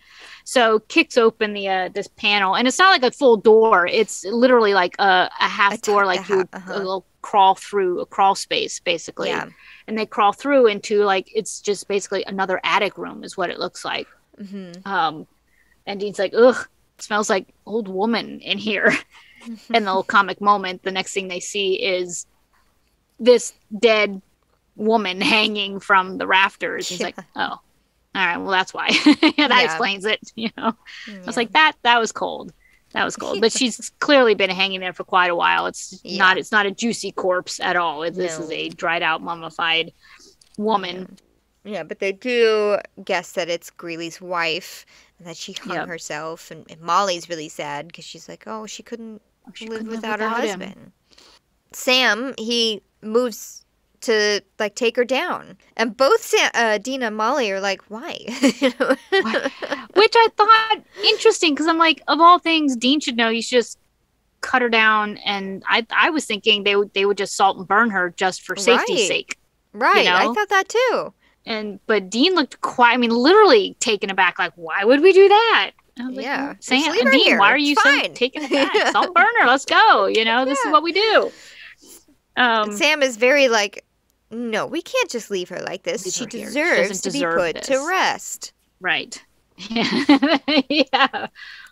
Speaker 2: So kicks open the this panel, and it's not like a full door. It's literally like a half door, like you a little crawl through a crawl space, basically. Yeah. And they crawl through into like it's just basically another attic room, is what it looks like. Mm-hmm. And Dean's like, ugh, it smells like old woman in here. And the little comic moment, the next thing they see is this dead woman hanging from the rafters. He's like, oh. All right, well, that's why. That explains it, you know. Yeah. I was like, that was cold. That was cold. But she's clearly been hanging there for quite a while. It's not a juicy corpse at all. This is a dried out, mummified woman.
Speaker 1: Yeah, but they do guess that it's Greeley's wife and that she hung herself. And Molly's really sad because she's like, oh, she couldn't live without her husband. Him. Sam, he moves to like take her down, and both Dean and Molly are like, why? Which
Speaker 2: I thought interesting, because I'm like, of all things, Dean should know. You should just cut her down, and I was thinking they would just salt and burn her just for safety's sake.
Speaker 1: Right, you know? I thought that too.
Speaker 2: But Dean looked literally taken aback, like, why would we do that? Like, Sam and Dean, why are you taking it back? Salt and burn her, let's go. You know, this is what we do.
Speaker 1: Sam is very like, no, we can't just leave her like this. She deserves to be put to rest.
Speaker 2: Right. Yeah.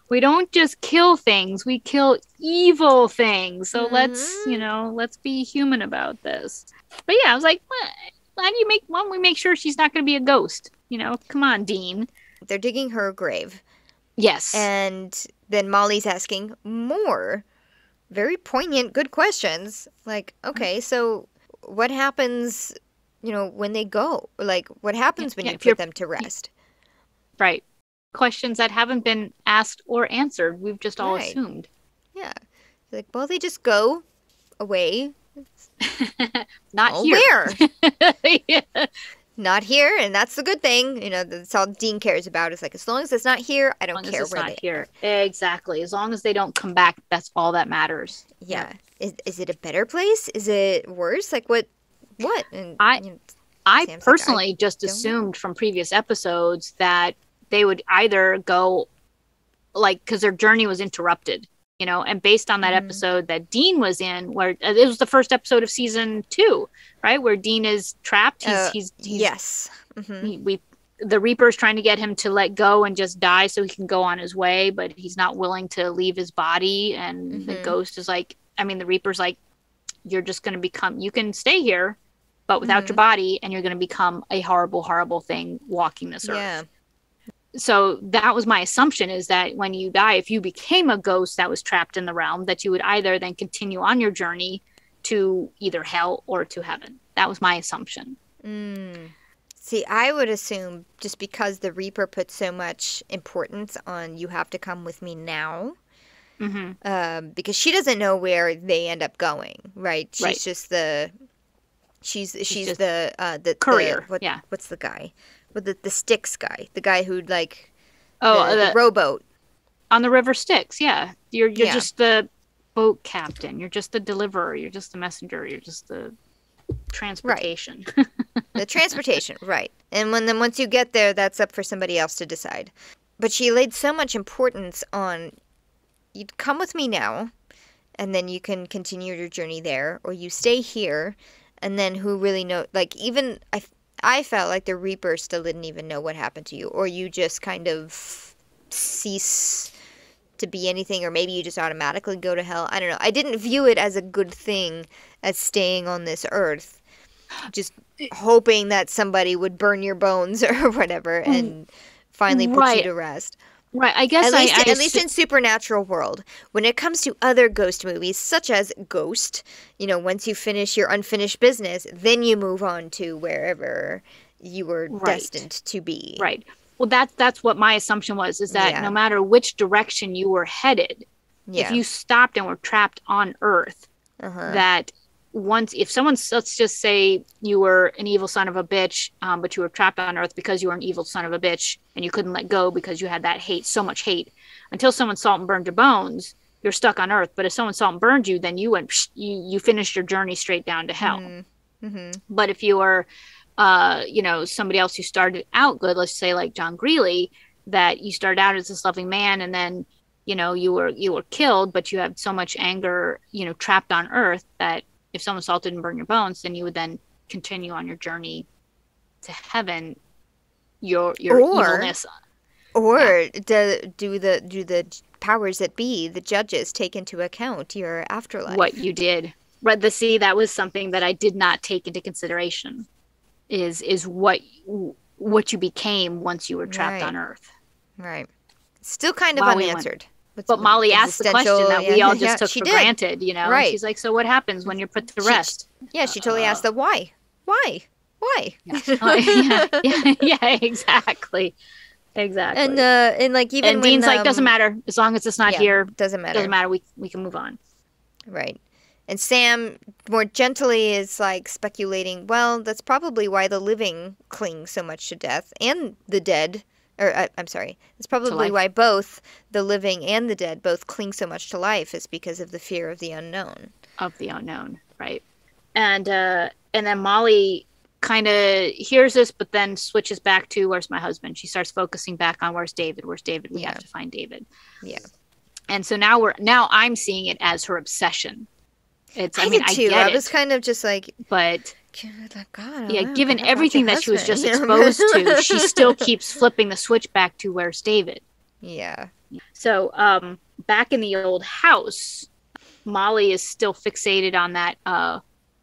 Speaker 2: We don't just kill things. We kill evil things. So let's be human about this. But yeah, I was like, why don't we make sure she's not going to be a ghost? You know, come on, Dean.
Speaker 1: They're digging her grave.
Speaker 2: Yes.
Speaker 1: And then Molly's asking more very poignant, good questions. Like, okay, so what happens, when they go? Like, what happens when you put them to rest?
Speaker 2: Right. Questions that haven't been asked or answered. We've just all assumed.
Speaker 1: Yeah. Like, well, they just go away.
Speaker 2: Not here.
Speaker 1: Where? Not here, and that's the good thing. That's all Dean cares about. Is like, as long as it's not here, I don't care where they are.
Speaker 2: Exactly. As long as they don't come back, that's all that matters.
Speaker 1: Yeah. Is it a better place? Is it worse? Like, what? And,
Speaker 2: I personally just assumed from previous episodes that they would either go, like, because their journey was interrupted, and based on that episode that Dean was in, where it was the first episode of season 2, right, where Dean is trapped. He's
Speaker 1: yes. Mm-hmm.
Speaker 2: The Reaper's trying to get him to let go and just die so he can go on his way, but he's not willing to leave his body. And the ghost is like, the Reaper's like, you're just going to you can stay here, but without your body, and you're going to become a horrible, horrible thing walking this earth.
Speaker 1: Yeah.
Speaker 2: So that was my assumption, is that when you die, if you became a ghost that was trapped in the realm, that you would either then continue on your journey to either hell or to heaven. That was my assumption.
Speaker 1: See, I would assume just because the Reaper put so much importance on you have to come with me now, because she doesn't know where they end up going, right? She's just the
Speaker 2: courier.
Speaker 1: What's the guy? With the Styx guy, the guy who the rowboat
Speaker 2: on the river Styx. Yeah, you're just the boat captain. You're just the deliverer. You're just the messenger. You're just the transportation.
Speaker 1: Right. The transportation, right? And once you get there, that's up for somebody else to decide. But she laid so much importance on, you'd come with me now, and then you can continue your journey there, or you stay here, and then who really knows? Like, even I felt like the Reaper still didn't even know what happened to you, or you just kind of cease to be anything, or maybe you just automatically go to hell. I don't know. I didn't view it as a good thing as staying on this earth, just hoping that somebody would burn your bones or whatever and finally put you to rest.
Speaker 2: Right, I guess
Speaker 1: at least in supernatural world. When it comes to other ghost movies, such as Ghost, once you finish your unfinished business, then you move on to wherever you were destined to be.
Speaker 2: Right. Well, that's what my assumption was, is that no matter which direction you were headed, if you stopped and were trapped on Earth, that if someone, let's just say you were an evil son of a bitch, but you were trapped on Earth because you were an evil son of a bitch and you couldn't let go because you had that hate, so much hate, until someone salt and burned your bones, you're stuck on Earth. But if someone salt and burned you, then you you finished your journey straight down to hell. But if you were somebody else who started out good, let's say like John Greeley, that you started out as this loving man and then, you were killed, but you had so much anger, trapped on Earth, that if someone salted and burned your bones, then you would then continue on your journey to heaven, your evilness.
Speaker 1: Or do the powers that be, the judges, take into account your afterlife?
Speaker 2: What you did. But that was something that I did not take into consideration. Is what you became once you were trapped on Earth.
Speaker 1: Right. Still kind of unanswered.
Speaker 2: But Molly asked the question that we all just took for granted,
Speaker 1: Right.
Speaker 2: She's like, so what happens when you're put to rest?
Speaker 1: She totally asked the why. Why?
Speaker 2: Yeah, exactly. And like even and Dean's like, doesn't matter as long as it's not here.
Speaker 1: Doesn't matter.
Speaker 2: Doesn't matter. We can move on.
Speaker 1: Right. And Sam more gently is like speculating, well, that's probably why the living cling so much to death and the dead. Or I'm sorry. It's probably why both the living and the dead both cling so much to life, is because of the fear of the unknown.
Speaker 2: Right. And then Molly kind of hears this, but then switches back to, where's my husband? She starts focusing back on where's David? We have to find David.
Speaker 1: Yeah.
Speaker 2: And so now I'm seeing it as her obsession. I did
Speaker 1: too. I was kind of just like,
Speaker 2: but
Speaker 1: God,
Speaker 2: given everything that she was just exposed to, she still keeps flipping the switch back to where's David.
Speaker 1: Yeah.
Speaker 2: So back in the old house, Molly is still fixated on that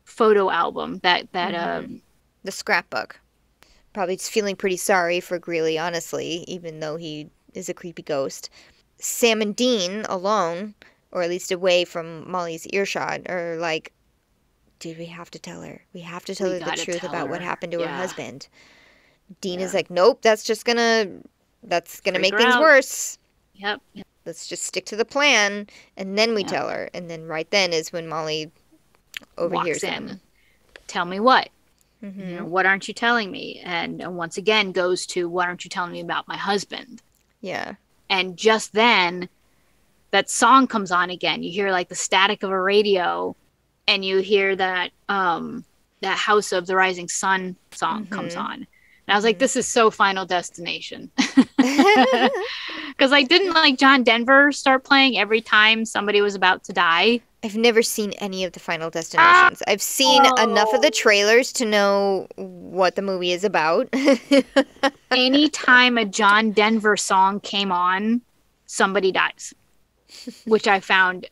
Speaker 2: photo album, the
Speaker 1: scrapbook. Probably just feeling pretty sorry for Greeley, honestly, even though he is a creepy ghost. Sam and Dean alone, or at least away from Molly's earshot, are like, dude, we have to tell her. We have to tell her the truth about what happened to her husband. Dean is like, nope, that's gonna make things worse.
Speaker 2: Yep.
Speaker 1: Let's just stick to the plan, and then we tell her. And then right then is when Molly overhears them.
Speaker 2: Tell me what? What aren't you telling me? And once again goes to, what aren't you telling me about my husband?
Speaker 1: Yeah.
Speaker 2: And just then, that song comes on again. You hear like the static of a radio, and you hear that that House of the Rising Sun song comes on. And I was like, this is so Final Destination. Because didn't like John Denver start playing every time somebody was about to die?
Speaker 1: I've never seen any of the Final Destinations. I've seen enough of the trailers to know what the movie is about.
Speaker 2: Anytime a John Denver song came on, somebody dies, which I found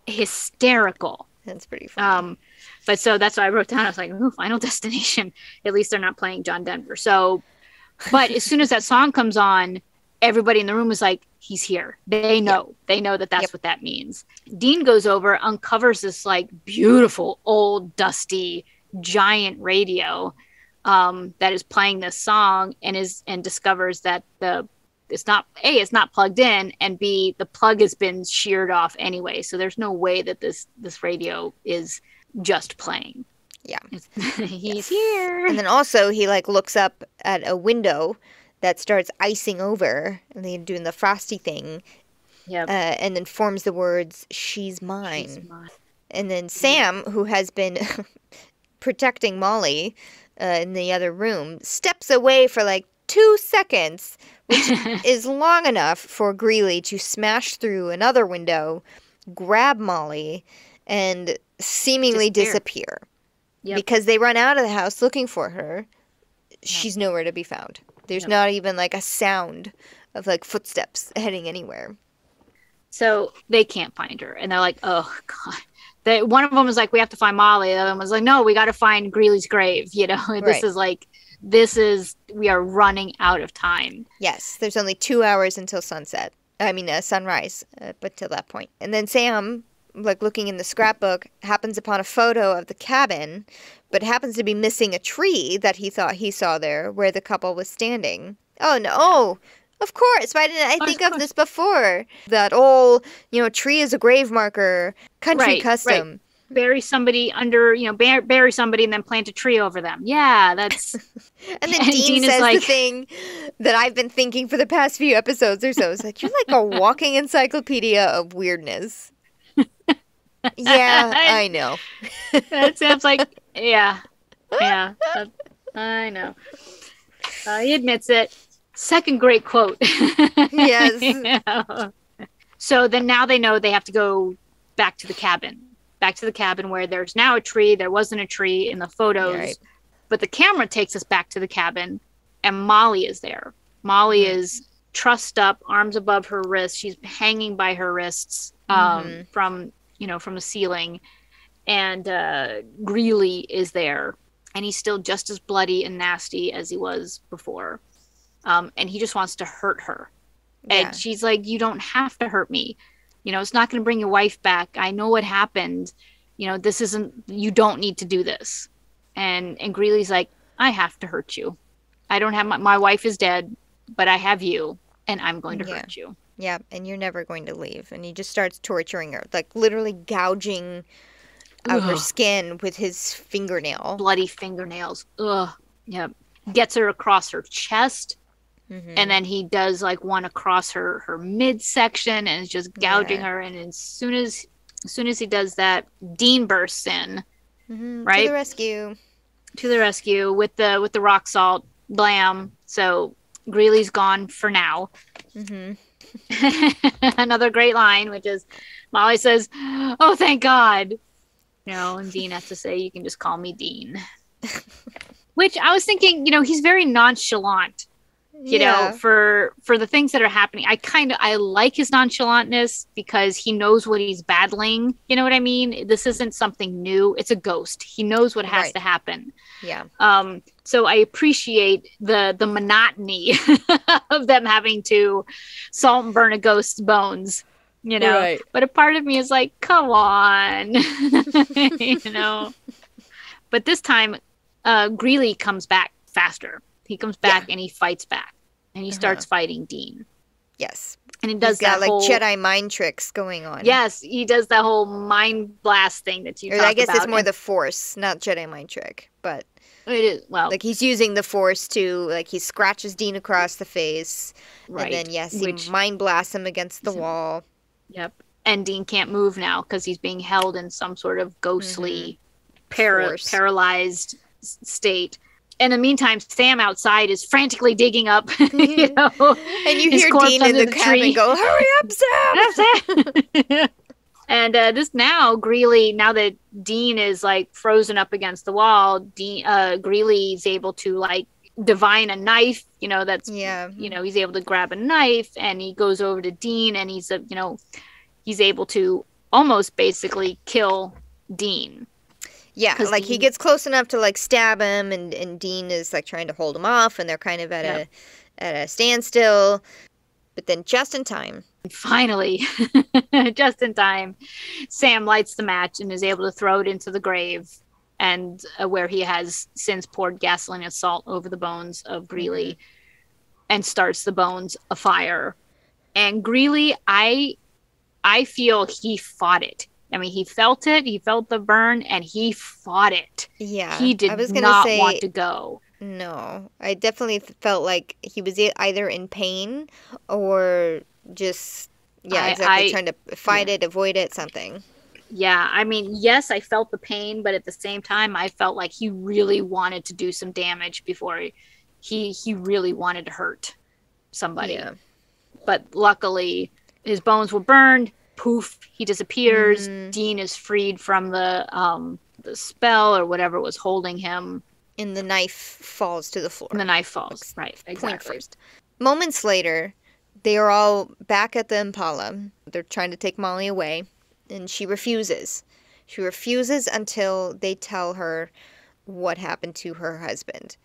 Speaker 2: hysterical.
Speaker 1: That's pretty funny.
Speaker 2: But so that's what I wrote down. I was like, ooh, Final Destination. At least they're not playing John Denver. So, but as soon as that song comes on, everybody in the room is like, he's here. They know. Yep. They know that that's what that means. Dean goes over, uncovers this like beautiful, old, dusty, giant radio that is playing this song, and discovers that it's not plugged in, and B, the plug has been sheared off anyway. So there's no way that this radio is just playing.
Speaker 1: Yeah.
Speaker 2: He's here.
Speaker 1: And then also he like looks up at a window that starts icing over, and they're doing the frosty thing.
Speaker 2: Yep.
Speaker 1: And then forms the words, she's mine. She's mine. And then Sam, who has been protecting Molly in the other room, steps away for like 2 seconds, which is long enough for Greeley to smash through another window, grab Molly, and seemingly disappear. Yep. Because they run out of the house looking for her. She's nowhere to be found. There's not even like a sound of like footsteps heading anywhere.
Speaker 2: So they can't find her. And they're like, oh, God. One of them was like, we have to find Molly. The other one was like, no, we got to find Greeley's grave. You know,
Speaker 1: Right.
Speaker 2: We are running out of time.
Speaker 1: Yes, there's only 2 hours until sunset. Sunrise, but till that point. And then Sam, like looking in the scrapbook, happens upon a photo of the cabin, but happens to be missing a tree that he thought he saw there where the couple was standing. Oh, no. Of course. Why didn't I think of this before? That old, tree is a grave marker, country custom.
Speaker 2: Right. Bury somebody under, bury somebody and then plant a tree over them. Yeah, that's...
Speaker 1: And then Dean says the thing that I've been thinking for the past few episodes or so. It's like, you're like a walking encyclopedia of weirdness. Yeah, I know.
Speaker 2: That sounds like, yeah, I know. He admits it. Second great quote.
Speaker 1: Yes.
Speaker 2: So then now they know they have to go back to the cabin where there's now a tree. There wasn't a tree in the photos, right. But the camera takes us back to the cabin and Molly is there. Molly is trussed up, arms above her wrists. She's hanging by her wrists from the ceiling. And Greeley is there and he's still just as bloody and nasty as he was before. And he just wants to hurt her. Yeah. And she's like, you don't have to hurt me. It's not going to bring your wife back. I know what happened. You don't need to do this. And Greeley's like, I have to hurt you. I don't have my wife is dead, but I have you and I'm going to hurt you.
Speaker 1: Yeah. And you're never going to leave. And he just starts torturing her, like literally gouging out her skin with his fingernail.
Speaker 2: Bloody fingernails. Ugh. Yeah. Gets her across her chest. Mm-hmm. And then he does like one across her midsection and is just gouging her. And as soon as he does that, Dean bursts in, right? To the rescue with the rock salt, blam. So Greeley's gone for now. Mm-hmm. Another great line, which is Molly says, "Oh, thank God." And Dean has to say, "You can just call me Dean." Which I was thinking, he's very nonchalant. For the things that are happening. I like his nonchalantness because he knows what he's battling. You know what I mean? This isn't something new. It's a ghost. He knows what has to happen. Yeah. So I appreciate the monotony of them having to salt and burn a ghost's bones. Right. But a part of me is like, come on. But this time, Greeley comes back faster. He comes back and he fights back. And he starts fighting Dean. Yes. And he does that whole...
Speaker 1: Jedi mind tricks going on.
Speaker 2: Yes, he does that whole mind blast thing that you talked about.
Speaker 1: I guess it's more the Force, not Jedi mind trick. But...
Speaker 2: It is, well...
Speaker 1: Like, he's using the Force to... Like, he scratches Dean across the face. Right. And then, he mind blasts him against the wall.
Speaker 2: Yep. And Dean can't move now because he's being held in some sort of ghostly, paralyzed state. In the meantime, Sam outside is frantically digging up,
Speaker 1: and you hear Dean in the cabin go, "Hurry up,
Speaker 2: Sam!" And Greeley, now that Dean is like frozen up against the wall, Greeley's able to like divine a knife. He's able to grab a knife, and he goes over to Dean, and he's able to almost basically kill Dean.
Speaker 1: Yeah, like he gets close enough to like stab him, and Dean is like trying to hold him off, and they're kind of at a standstill. But then just in time,
Speaker 2: finally, just in time, Sam lights the match and is able to throw it into the grave, and where he has since poured gasoline and salt over the bones of Greeley, and starts the bones afire. And Greeley, I feel he fought it. I mean, he felt it. He felt the burn, and he fought it. Yeah, he did not want to go.
Speaker 1: No, I definitely felt like he was either in pain or just trying to fight it, avoid it, something.
Speaker 2: Yeah, I mean, yes, I felt the pain, but at the same time, I felt like he really wanted to do some damage before he really wanted to hurt somebody. Yeah. But luckily, his bones were burned. Poof, he disappears. Dean is freed from the spell or whatever was holding him.
Speaker 1: And the knife falls to the floor.
Speaker 2: And the knife falls. Right, exactly.
Speaker 1: Point first. Moments later, they are all back at the Impala. They're trying to take Molly away, and she refuses. She refuses until they tell her what happened to her husband.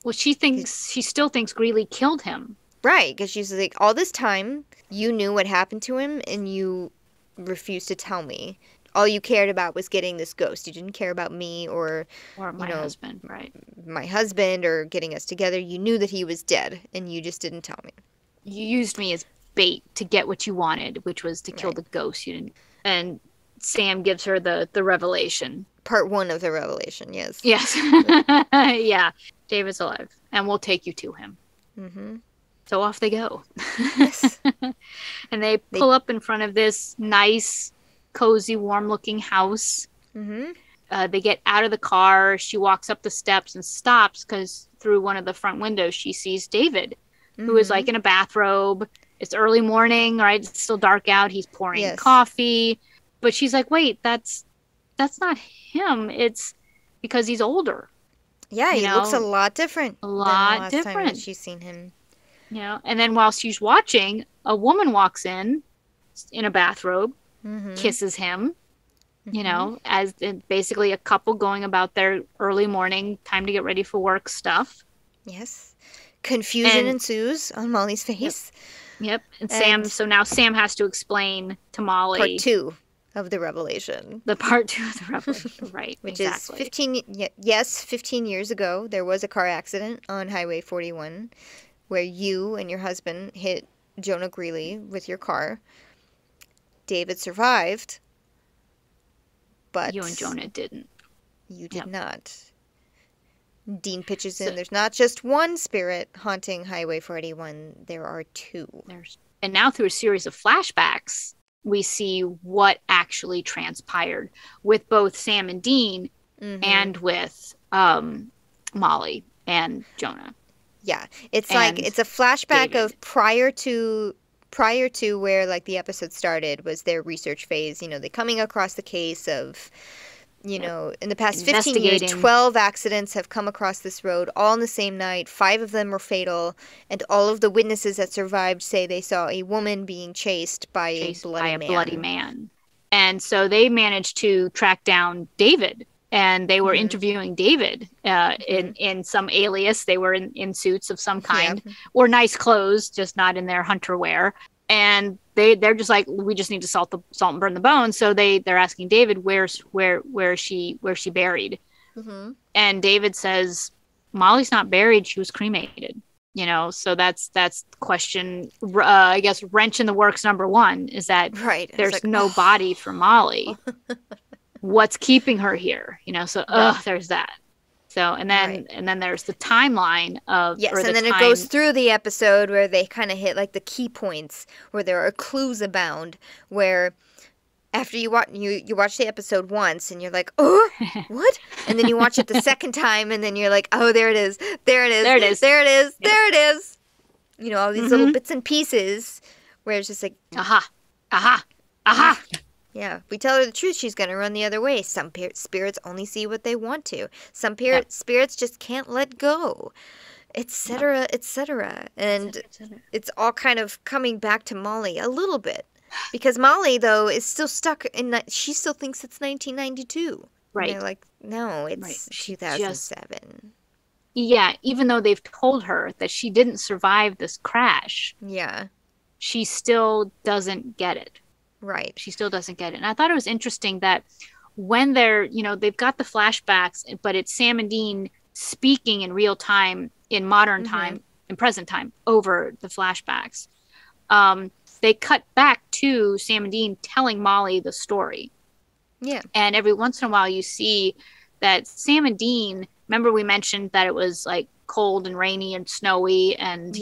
Speaker 2: Well, she still thinks Greeley killed him.
Speaker 1: Right, because she's like, all this time, you knew what happened to him, and you refused to tell me. All you cared about was getting this ghost. You didn't care about me or
Speaker 2: my husband, right?
Speaker 1: My husband or getting us together. You knew that he was dead, and you just didn't tell me.
Speaker 2: You used me as bait to get what you wanted, which was to kill the ghost. You didn't. And Sam gives her the revelation.
Speaker 1: Part 1 of the revelation, yes.
Speaker 2: Yes. Yeah. David's alive, and we'll take you to him.
Speaker 1: Mm-hmm.
Speaker 2: So off they go.
Speaker 1: Yes.
Speaker 2: And they pull up in front of this nice, cozy, warm-looking house.
Speaker 1: Mm-hmm.
Speaker 2: They get out of the car. She walks up the steps and stops because through one of the front windows she sees David, who is like in a bathrobe. It's early morning, right? It's still dark out. He's pouring coffee. But she's like, wait, that's not him. It's because he's older.
Speaker 1: Yeah, he looks a lot different.
Speaker 2: A lot
Speaker 1: than the last
Speaker 2: different.
Speaker 1: time that she's seen him.
Speaker 2: And then while she's watching, a woman walks in a bathrobe, kisses him, as basically a couple going about their early morning, time to get ready for work stuff.
Speaker 1: Yes. Confusion ensues on Molly's face.
Speaker 2: Yep. And so now Sam has to explain to Molly.
Speaker 1: Part 2 of the revelation.
Speaker 2: The part 2 of the revelation, right.
Speaker 1: Which is 15 years ago, there was a car accident on Highway 41 where you and your husband hit Jonah Greeley with your car. David survived, but...
Speaker 2: You and Jonah didn't.
Speaker 1: You did not. Dean pitches in, there's not just one spirit haunting Highway 41, there are 2.
Speaker 2: And now through a series of flashbacks, we see what actually transpired with both Sam and Dean and with Molly and Jonah.
Speaker 1: Yeah, it's it's a flashback
Speaker 2: David.
Speaker 1: of prior to where like the episode started was their research phase. They coming across the case of, in the past 15 years, 12 accidents have come across this road all in the same night. 5 of them were fatal, and all of the witnesses that survived say they saw a woman being chased by a bloody man.
Speaker 2: And so they managed to track down David. And they were interviewing David in some alias. They were in suits of some kind or nice clothes, just not in their hunter wear. And they're just like, we just need to salt and burn the bones. So they're asking David, where she buried? Mm-hmm. And David says, Molly's not buried. She was cremated. So that's question. I guess wrench in the works number 1 is that there's no body for Molly. What's keeping her here? There's that. So and then there's the timeline of
Speaker 1: and then it goes through the episode where they kind of hit like the key points where there are clues abound. Where after you watch the episode once and you're like, oh, what? And then you watch it the second time and then you're like, oh, there it is, there it is, there it is, there it is, there it is. All these little bits and pieces where it's just like,
Speaker 2: aha, aha, aha.
Speaker 1: Yeah, if we tell her the truth, she's going to run the other way. Some spirits only see what they want to. Some spirits just can't let go, etc., etc. And it's all kind of coming back to Molly a little bit. Because Molly, though, is still stuck in she still thinks it's 1992. Right. And they're like, no, it's 2007.
Speaker 2: Even though they've told her that she didn't survive this crash.
Speaker 1: Yeah.
Speaker 2: She still doesn't get it.
Speaker 1: Right.
Speaker 2: She still doesn't get it. And I thought it was interesting that when they're, they've got the flashbacks, but it's Sam and Dean speaking in real time, in modern time, in present time, over the flashbacks. They cut back to Sam and Dean telling Molly the story.
Speaker 1: Yeah.
Speaker 2: And every once in a while you see that Sam and Dean, remember we mentioned that it was like cold and rainy and snowy and,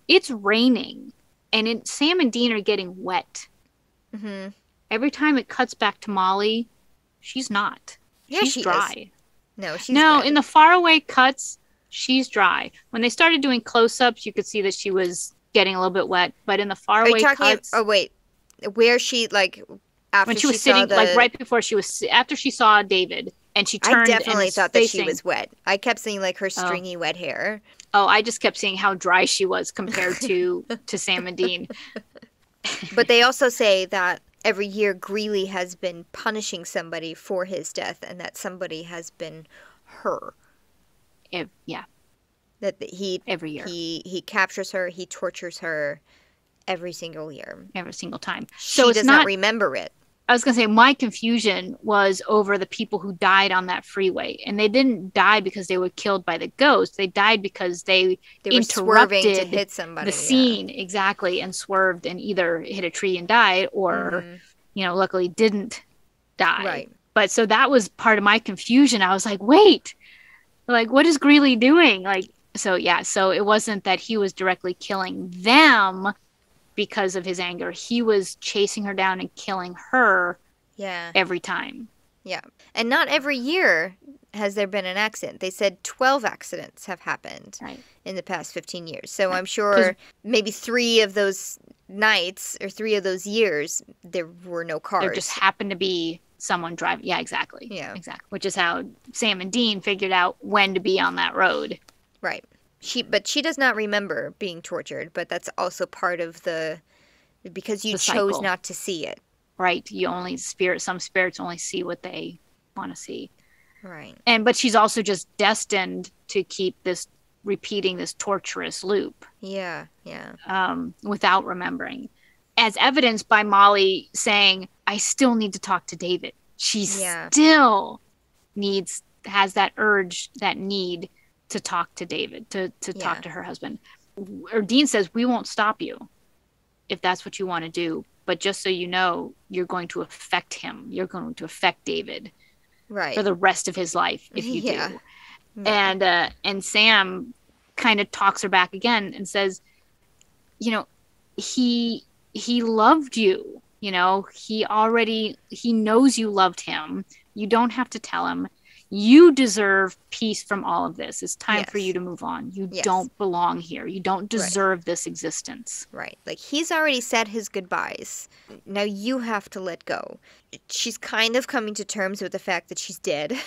Speaker 2: it's raining. And Sam and Dean are getting wet. Mm-hmm. Every time it cuts back to Molly, she's not.
Speaker 1: Yeah,
Speaker 2: she's dry.
Speaker 1: No, she's wet.
Speaker 2: In the faraway cuts, she's dry. When they started doing close-ups, you could see that she was getting a little bit wet. But in the faraway cuts...
Speaker 1: where she, like, after
Speaker 2: when she was sitting, like, right before after she saw David, And she
Speaker 1: I
Speaker 2: turned and
Speaker 1: definitely
Speaker 2: is
Speaker 1: thought that she
Speaker 2: facing...
Speaker 1: was wet. I kept seeing like her stringy wet hair.
Speaker 2: Oh, I just kept seeing how dry she was compared to Sam and Dean.
Speaker 1: But they also say that every year Greeley has been punishing somebody for his death, and that somebody has been her.
Speaker 2: Yeah.
Speaker 1: That he
Speaker 2: every year.
Speaker 1: He captures her, he tortures her every single year.
Speaker 2: Every single time.
Speaker 1: She does not remember it.
Speaker 2: I was going to say, my confusion was over the people who died on that freeway. And they didn't die because they were killed by the ghost. They died because they
Speaker 1: were swerving to hit somebody.
Speaker 2: The scene, exactly, and swerved and either hit a tree and died or, luckily didn't die.
Speaker 1: Right.
Speaker 2: But so that was part of my confusion. I was like, wait, like, what is Greeley doing? Like, so it wasn't that he was directly killing them because of his anger. He was chasing her down and killing her every time. Yeah.
Speaker 1: And not every year has there been an accident. They said 12 accidents have happened in the past 15 years. So I'm sure maybe 3 of those nights or 3 of those years, there were no cars.
Speaker 2: There just happened to be someone driving. Yeah, exactly. Yeah. Exactly. Which is how Sam and Dean figured out when to be on that road.
Speaker 1: Right. But she does not remember being tortured, but that's also part of because you chose not to see it.
Speaker 2: Right. Some spirits only see what they want to see.
Speaker 1: Right.
Speaker 2: But she's also just destined to keep repeating this torturous loop.
Speaker 1: Yeah.
Speaker 2: Without remembering. As evidenced by Molly saying, I still need to talk to David. She still has that urge, that need to talk to David, to talk to her husband. Or Dean says, we won't stop you if that's what you want to do. But just so you know, you're going to affect him. You're going to affect David for the rest of his life if you do. Yeah. And Sam kind of talks her back again and says, he loved you. He knows you loved him. You don't have to tell him. You deserve peace from all of this. It's time for you to move on. You don't belong here. You don't deserve this existence.
Speaker 1: Right. Like, he's already said his goodbyes. Now you have to let go. She's kind of coming to terms with the fact that she's dead.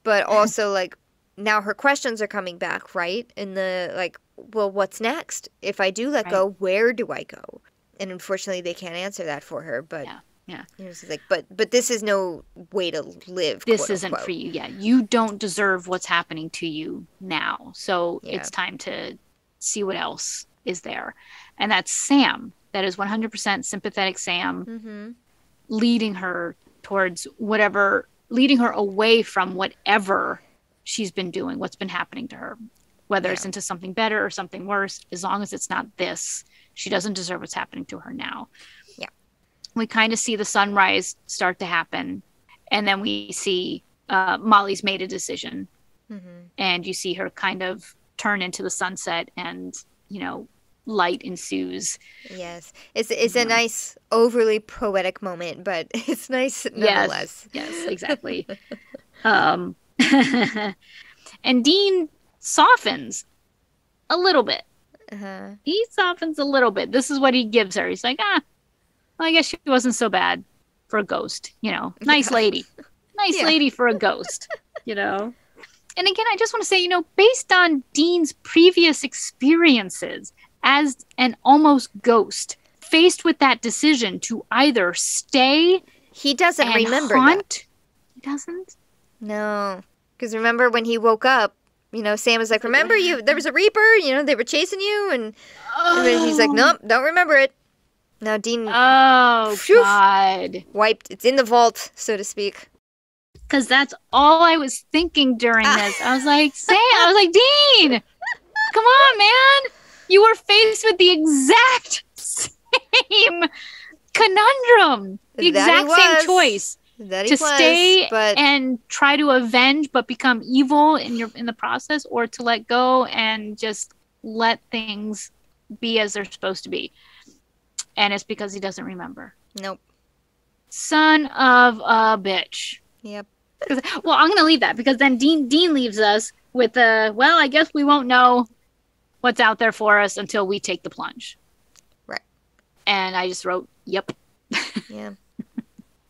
Speaker 1: But also, like, now her questions are coming back, right? Well, what's next? If I do let go, where do I go? And unfortunately, they can't answer that for her, but...
Speaker 2: Yeah.
Speaker 1: It's like, but this is no way to live.
Speaker 2: This isn't for you. Yeah. You don't deserve what's happening to you now. So it's time to see what else is there. And that's Sam. That is 100% sympathetic Sam leading her towards leading her away from whatever she's been doing, what's been happening to her, whether it's into something better or something worse. As long as it's not this, she doesn't deserve what's happening to her now. We kind of see the sunrise start to happen. And then we see Molly's made a decision. And you see her kind of turn into the sunset and, light ensues.
Speaker 1: Yes. It's a nice, overly poetic moment, but it's nice nonetheless.
Speaker 2: Yes, exactly. And Dean softens a little bit. He softens a little bit. This is what he gives her. He's like, well, I guess she wasn't so bad for a ghost, nice lady. Nice lady for a ghost, And again, I just want to say, based on Dean's previous experiences as an almost ghost, faced with that decision to either stay,
Speaker 1: he doesn't remember that.
Speaker 2: He doesn't?
Speaker 1: No. Because remember when he woke up, Sam was like, remember there was a Reaper, they were chasing you, and then he's like, nope, don't remember it. Now Dean,
Speaker 2: God,
Speaker 1: wiped. It's in the vault, so to speak.
Speaker 2: Because that's all I was thinking during this. I was like, Dean, come on, man. You were faced with the exact same conundrum, the exact same choice to stay and try to avenge, but become evil in the process, or to let go and just let things be as they're supposed to be. And it's because he doesn't remember.
Speaker 1: Nope.
Speaker 2: Son of a bitch.
Speaker 1: Yep.
Speaker 2: Well, I'm going to leave that because then Dean leaves us with I guess we won't know what's out there for us until we take the plunge.
Speaker 1: Right.
Speaker 2: And I just wrote, yep.
Speaker 1: Yeah.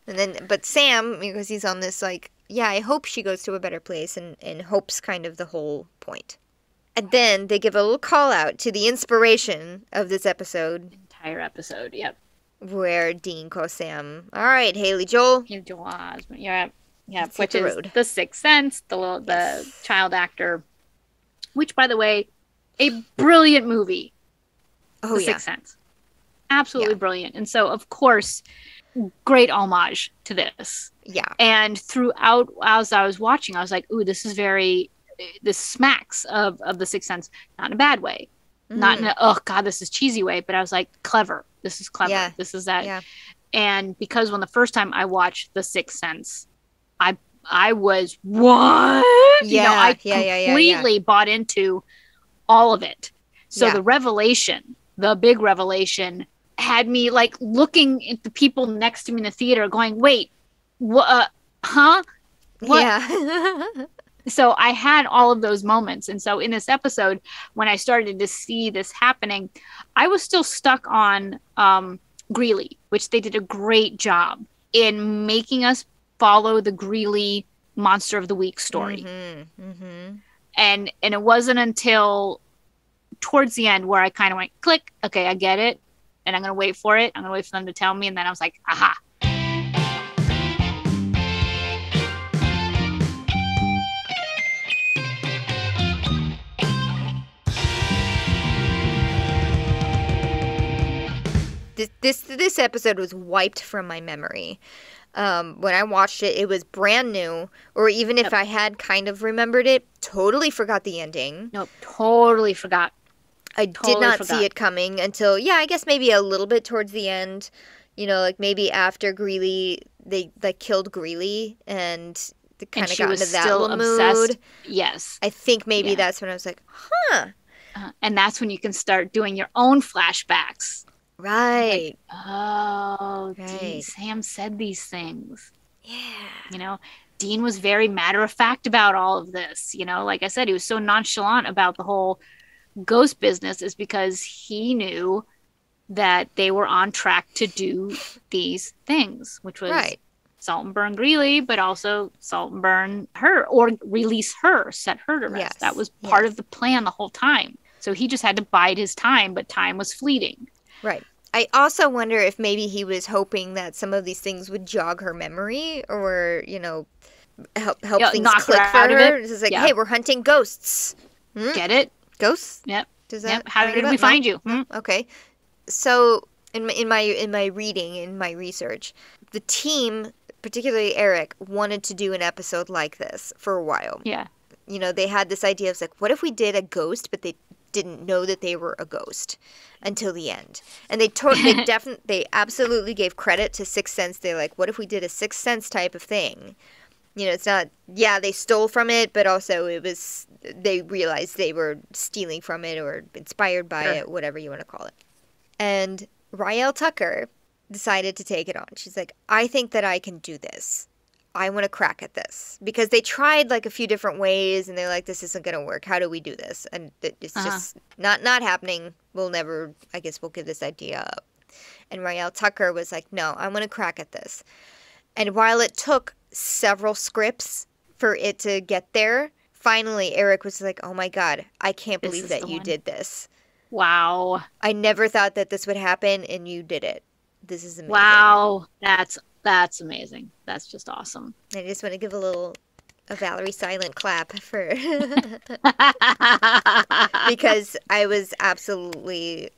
Speaker 1: But Sam, because he's on this, yeah, I hope she goes to a better place, and hope's kind of the whole point. And then they give a little call out to the inspiration of this episode.
Speaker 2: Entire episode, yep.
Speaker 1: Where Dean calls Sam, all right, Haley Joel.
Speaker 2: Yeah,
Speaker 1: Let's
Speaker 2: which
Speaker 1: hit the
Speaker 2: is
Speaker 1: road.
Speaker 2: The Sixth Sense, the child actor, which, by the way, a brilliant movie.
Speaker 1: Oh,
Speaker 2: The Sixth Sense. Absolutely brilliant. And so, of course, great homage to this.
Speaker 1: Yeah.
Speaker 2: And throughout, as I was watching, I was like, ooh, this smacks of The Sixth Sense, not in a bad way. Not in a, oh, God, this is cheesy way, but I was like, clever. This is clever.
Speaker 1: Yeah.
Speaker 2: This is that.
Speaker 1: Yeah.
Speaker 2: And because when the first time I watched The Sixth Sense, I was, what?
Speaker 1: Yeah.
Speaker 2: I completely bought into all of it. So the revelation, the big revelation, had me like looking at the people next to me in the theater going, wait, what? Huh? What?
Speaker 1: Yeah.
Speaker 2: So I had all of those moments. And so in this episode, when I started to see this happening, I was still stuck on Greeley, which they did a great job in making us follow the Greeley Monster of the Week story. And it wasn't until towards the end where I kind of went, click, okay, I get it. And I'm going to wait for it. I'm going to wait for them to tell me. And then I was like, aha.
Speaker 1: This episode was wiped from my memory. When I watched it, it was brand new. Or even if I had kind of remembered it, totally forgot the ending.
Speaker 2: Nope, totally forgot.
Speaker 1: I did not see it coming until, I guess maybe a little bit towards the end. You know, like maybe after Greeley, they like killed Greeley and they kind of got into that little mood.
Speaker 2: Yes.
Speaker 1: I think maybe that's when I was like, huh.
Speaker 2: And that's when you can start doing your own flashbacks.
Speaker 1: Right.
Speaker 2: Like, oh, right. Sam said these things.
Speaker 1: Yeah.
Speaker 2: You know, Dean was very matter of fact about all of this. You know, like I said, he was so nonchalant about the whole ghost business is because he knew that they were on track to do these things, which was salt and burn Greeley, but also salt and burn her or release her, set her to rest. Yes. That was part of the plan the whole time. So he just had to bide his time, but time was fleeting.
Speaker 1: Right. I also wonder if maybe he was hoping that some of these things would jog her memory or, you know, help things click for her. It's like, hey, we're hunting ghosts.
Speaker 2: Get it?
Speaker 1: Ghosts?
Speaker 2: Yep.
Speaker 1: Does that?
Speaker 2: How did we find you?
Speaker 1: Okay. So in my reading, in my research, the team, particularly Eric, wanted to do an episode like this for a while.
Speaker 2: Yeah.
Speaker 1: You know, they had this idea of like, what if we did a ghost, but they didn't know that they were a ghost until the end. And they absolutely gave credit to Sixth Sense. They're like, what if we did a Sixth Sense type of thing? You know, it's not, they stole from it, but also they realized they were stealing from it or inspired by it, whatever you want to call it. And Raelle Tucker decided to take it on. She's like, I think that I can do this. I want to crack at this. Because they tried like a few different ways and they're like, this isn't going to work. How do we do this? And it's just not happening. We'll give this idea up. And Raelle Tucker was like, no, I want to crack at this. And while it took several scripts for it to get there, finally Eric was like, oh my God, I can't believe that you did this.
Speaker 2: Wow.
Speaker 1: I never thought that this would happen and you did it. This is amazing.
Speaker 2: Wow. That's amazing. That's just awesome.
Speaker 1: I just want to give a Valerie silent clap for because I was absolutely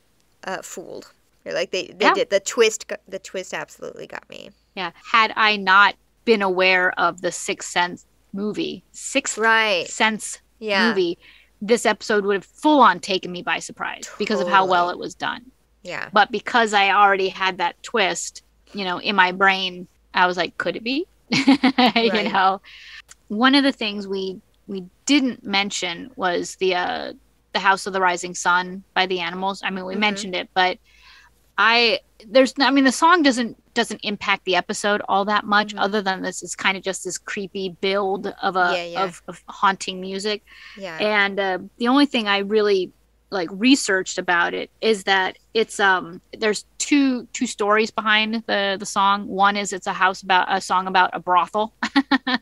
Speaker 1: fooled. Like they did the twist absolutely got me.
Speaker 2: Yeah. Had I not been aware of the Sixth Sense movie, Sixth Sense movie, this episode would have full on taken me by surprise because of how well it was done.
Speaker 1: Yeah.
Speaker 2: But because I already had that twist, you know, in my brain, I was like, could it be? You know, one of the things we didn't mention was the House of the Rising Sun by the Animals. I mean, we mentioned it, but the song doesn't impact the episode all that much, other than this is kind of just this creepy build of of haunting music. Yeah. And the only thing I really like researched about it is that it's there's two stories behind the song. One is it's a song about a brothel.
Speaker 1: Yes,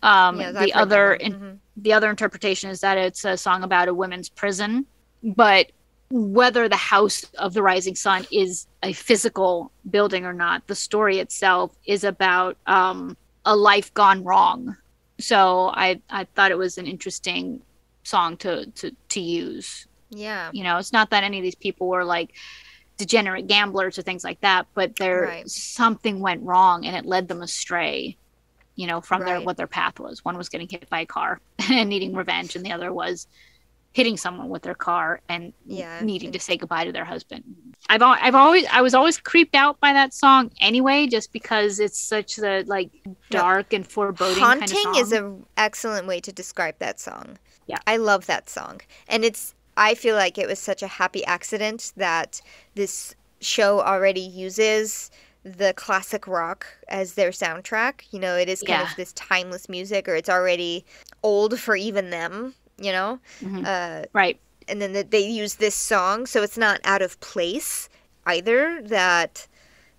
Speaker 2: The
Speaker 1: I've heard that one.
Speaker 2: the other interpretation is that it's a song about a women's prison. But whether the House of the Rising Sun is a physical building or not, the story itself is about a life gone wrong. So I thought it was an interesting song to use.
Speaker 1: Yeah.
Speaker 2: You know, it's not that any of these people were like degenerate gamblers or things like that, but something went wrong and it led them astray, you know, from what their path was. One was getting hit by a car and needing revenge, and the other was hitting someone with their car and needing to say goodbye to their husband. I was always creeped out by that song anyway, just because it's such a like dark and foreboding
Speaker 1: haunting
Speaker 2: kind of song.
Speaker 1: is an excellent way to describe that song.
Speaker 2: Yeah,
Speaker 1: I love that song, and I feel like it was such a happy accident that this show already uses the classic rock as their soundtrack. You know, it is kind of this timeless music, or it's already old for even them, you know?
Speaker 2: Right.
Speaker 1: And then they use this song, so it's not out of place either, that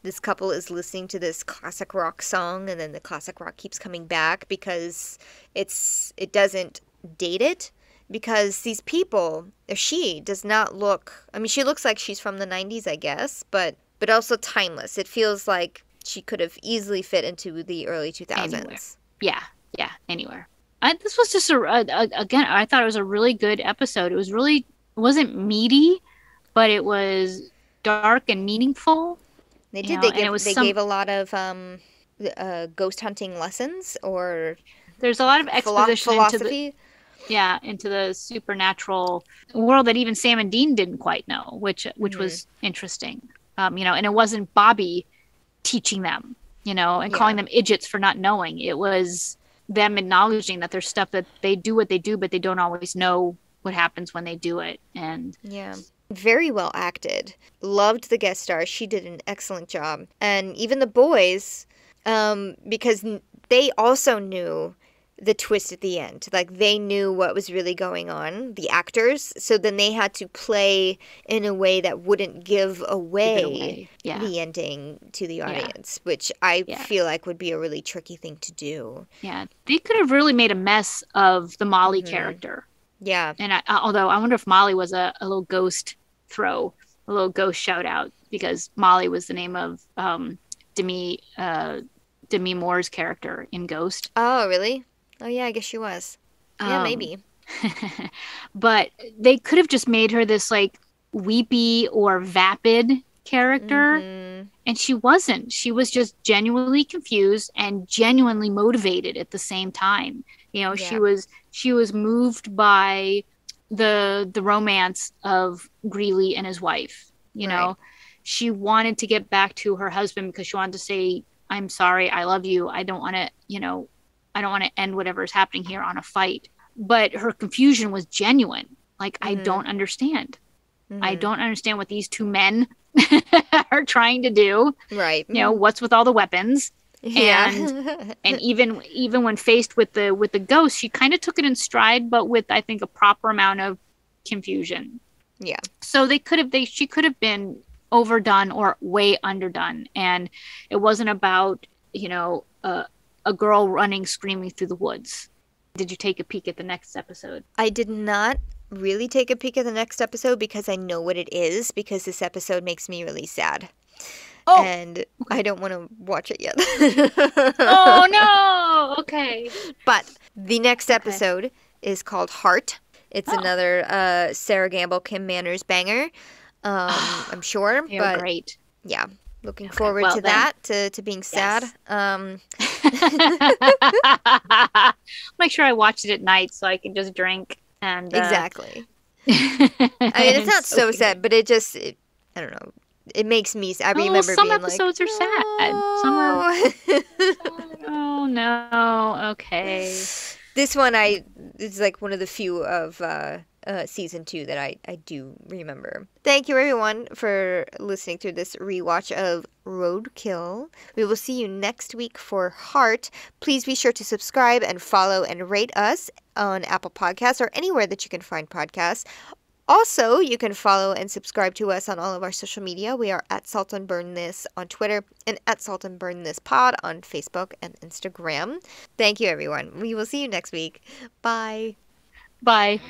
Speaker 1: this couple is listening to this classic rock song, and then the classic rock keeps coming back because it doesn't date it. Because these people, or she, does not look... I mean, she looks like she's from the 90s, I guess, but also timeless. It feels like she could have easily fit into the early 2000s.
Speaker 2: Anywhere. Yeah, anywhere. This was just, again, I thought it was a really good episode. It wasn't meaty, but it was dark and meaningful.
Speaker 1: They did. They gave a lot of ghost hunting lessons, or...
Speaker 2: There's a lot of exposition
Speaker 1: philosophy.
Speaker 2: Into the supernatural world that even Sam and Dean didn't quite know, which was interesting. You know, and it wasn't Bobby teaching them, you know, and calling them idiots for not knowing. It was them acknowledging that there's stuff that they do what they do, but they don't always know what happens when they do it. And
Speaker 1: very well acted. Loved the guest star. She did an excellent job. And even the boys, because they also knew the twist at the end. Like, they knew what was really going on, the actors. So then they had to play in a way that wouldn't give away the ending to the audience, which I feel like would be a really tricky thing to do.
Speaker 2: Yeah, they could have really made a mess of the Molly character. Yeah. And although I wonder if Molly was a little ghost throw, a little ghost shout out, because Molly was the name of Demi Moore's character in Ghost.
Speaker 1: Oh, really? Oh, yeah, I guess she was. Yeah, maybe.
Speaker 2: But they could have just made her this, like, weepy or vapid character. And she wasn't. She was just genuinely confused and genuinely motivated at the same time. You know, she was moved by the romance of Greeley and his wife. You know, she wanted to get back to her husband because she wanted to say, I'm sorry, I love you. I don't want to, you know, I don't want to end whatever's happening here on a fight. But her confusion was genuine. Like, I don't understand. I don't understand what these two men are trying to do. Right. You know, what's with all the weapons? And and even when faced with the ghost, she kind of took it in stride, but with, I think, a proper amount of confusion. Yeah. So she could have been overdone or way underdone. And it wasn't about, you know, a girl running screaming through the woods. Did you take a peek at the next episode?
Speaker 1: I did not really take a peek at the next episode because I know what it is, because this episode makes me really sad. Oh, and I don't want to watch it yet.
Speaker 2: Oh, no! Okay.
Speaker 1: But the next episode is called Heart. It's another Sarah Gamble, Kim Manners banger, I'm sure.
Speaker 2: They're great.
Speaker 1: Yeah. Looking forward to that, to being sad.
Speaker 2: Make sure I watch it at night so I can just drink. And
Speaker 1: exactly. I mean, it's not so sad, but I don't know. It makes me... I remember
Speaker 2: some
Speaker 1: being
Speaker 2: episodes
Speaker 1: like,
Speaker 2: are sad. Some are... Oh, no. Okay.
Speaker 1: This one, it's like one of the few of season 2 that I do remember. Thank you, everyone, for listening to this rewatch of Roadkill. We will see you next week for Heart. Please be sure to subscribe and follow and rate us on Apple Podcasts or anywhere that you can find podcasts. Also, you can follow and subscribe to us on all of our social media. We are at Salt and Burn This on Twitter and at Salt and Burn This Pod on Facebook and Instagram. Thank you, everyone. We will see you next week. Bye.
Speaker 2: Bye.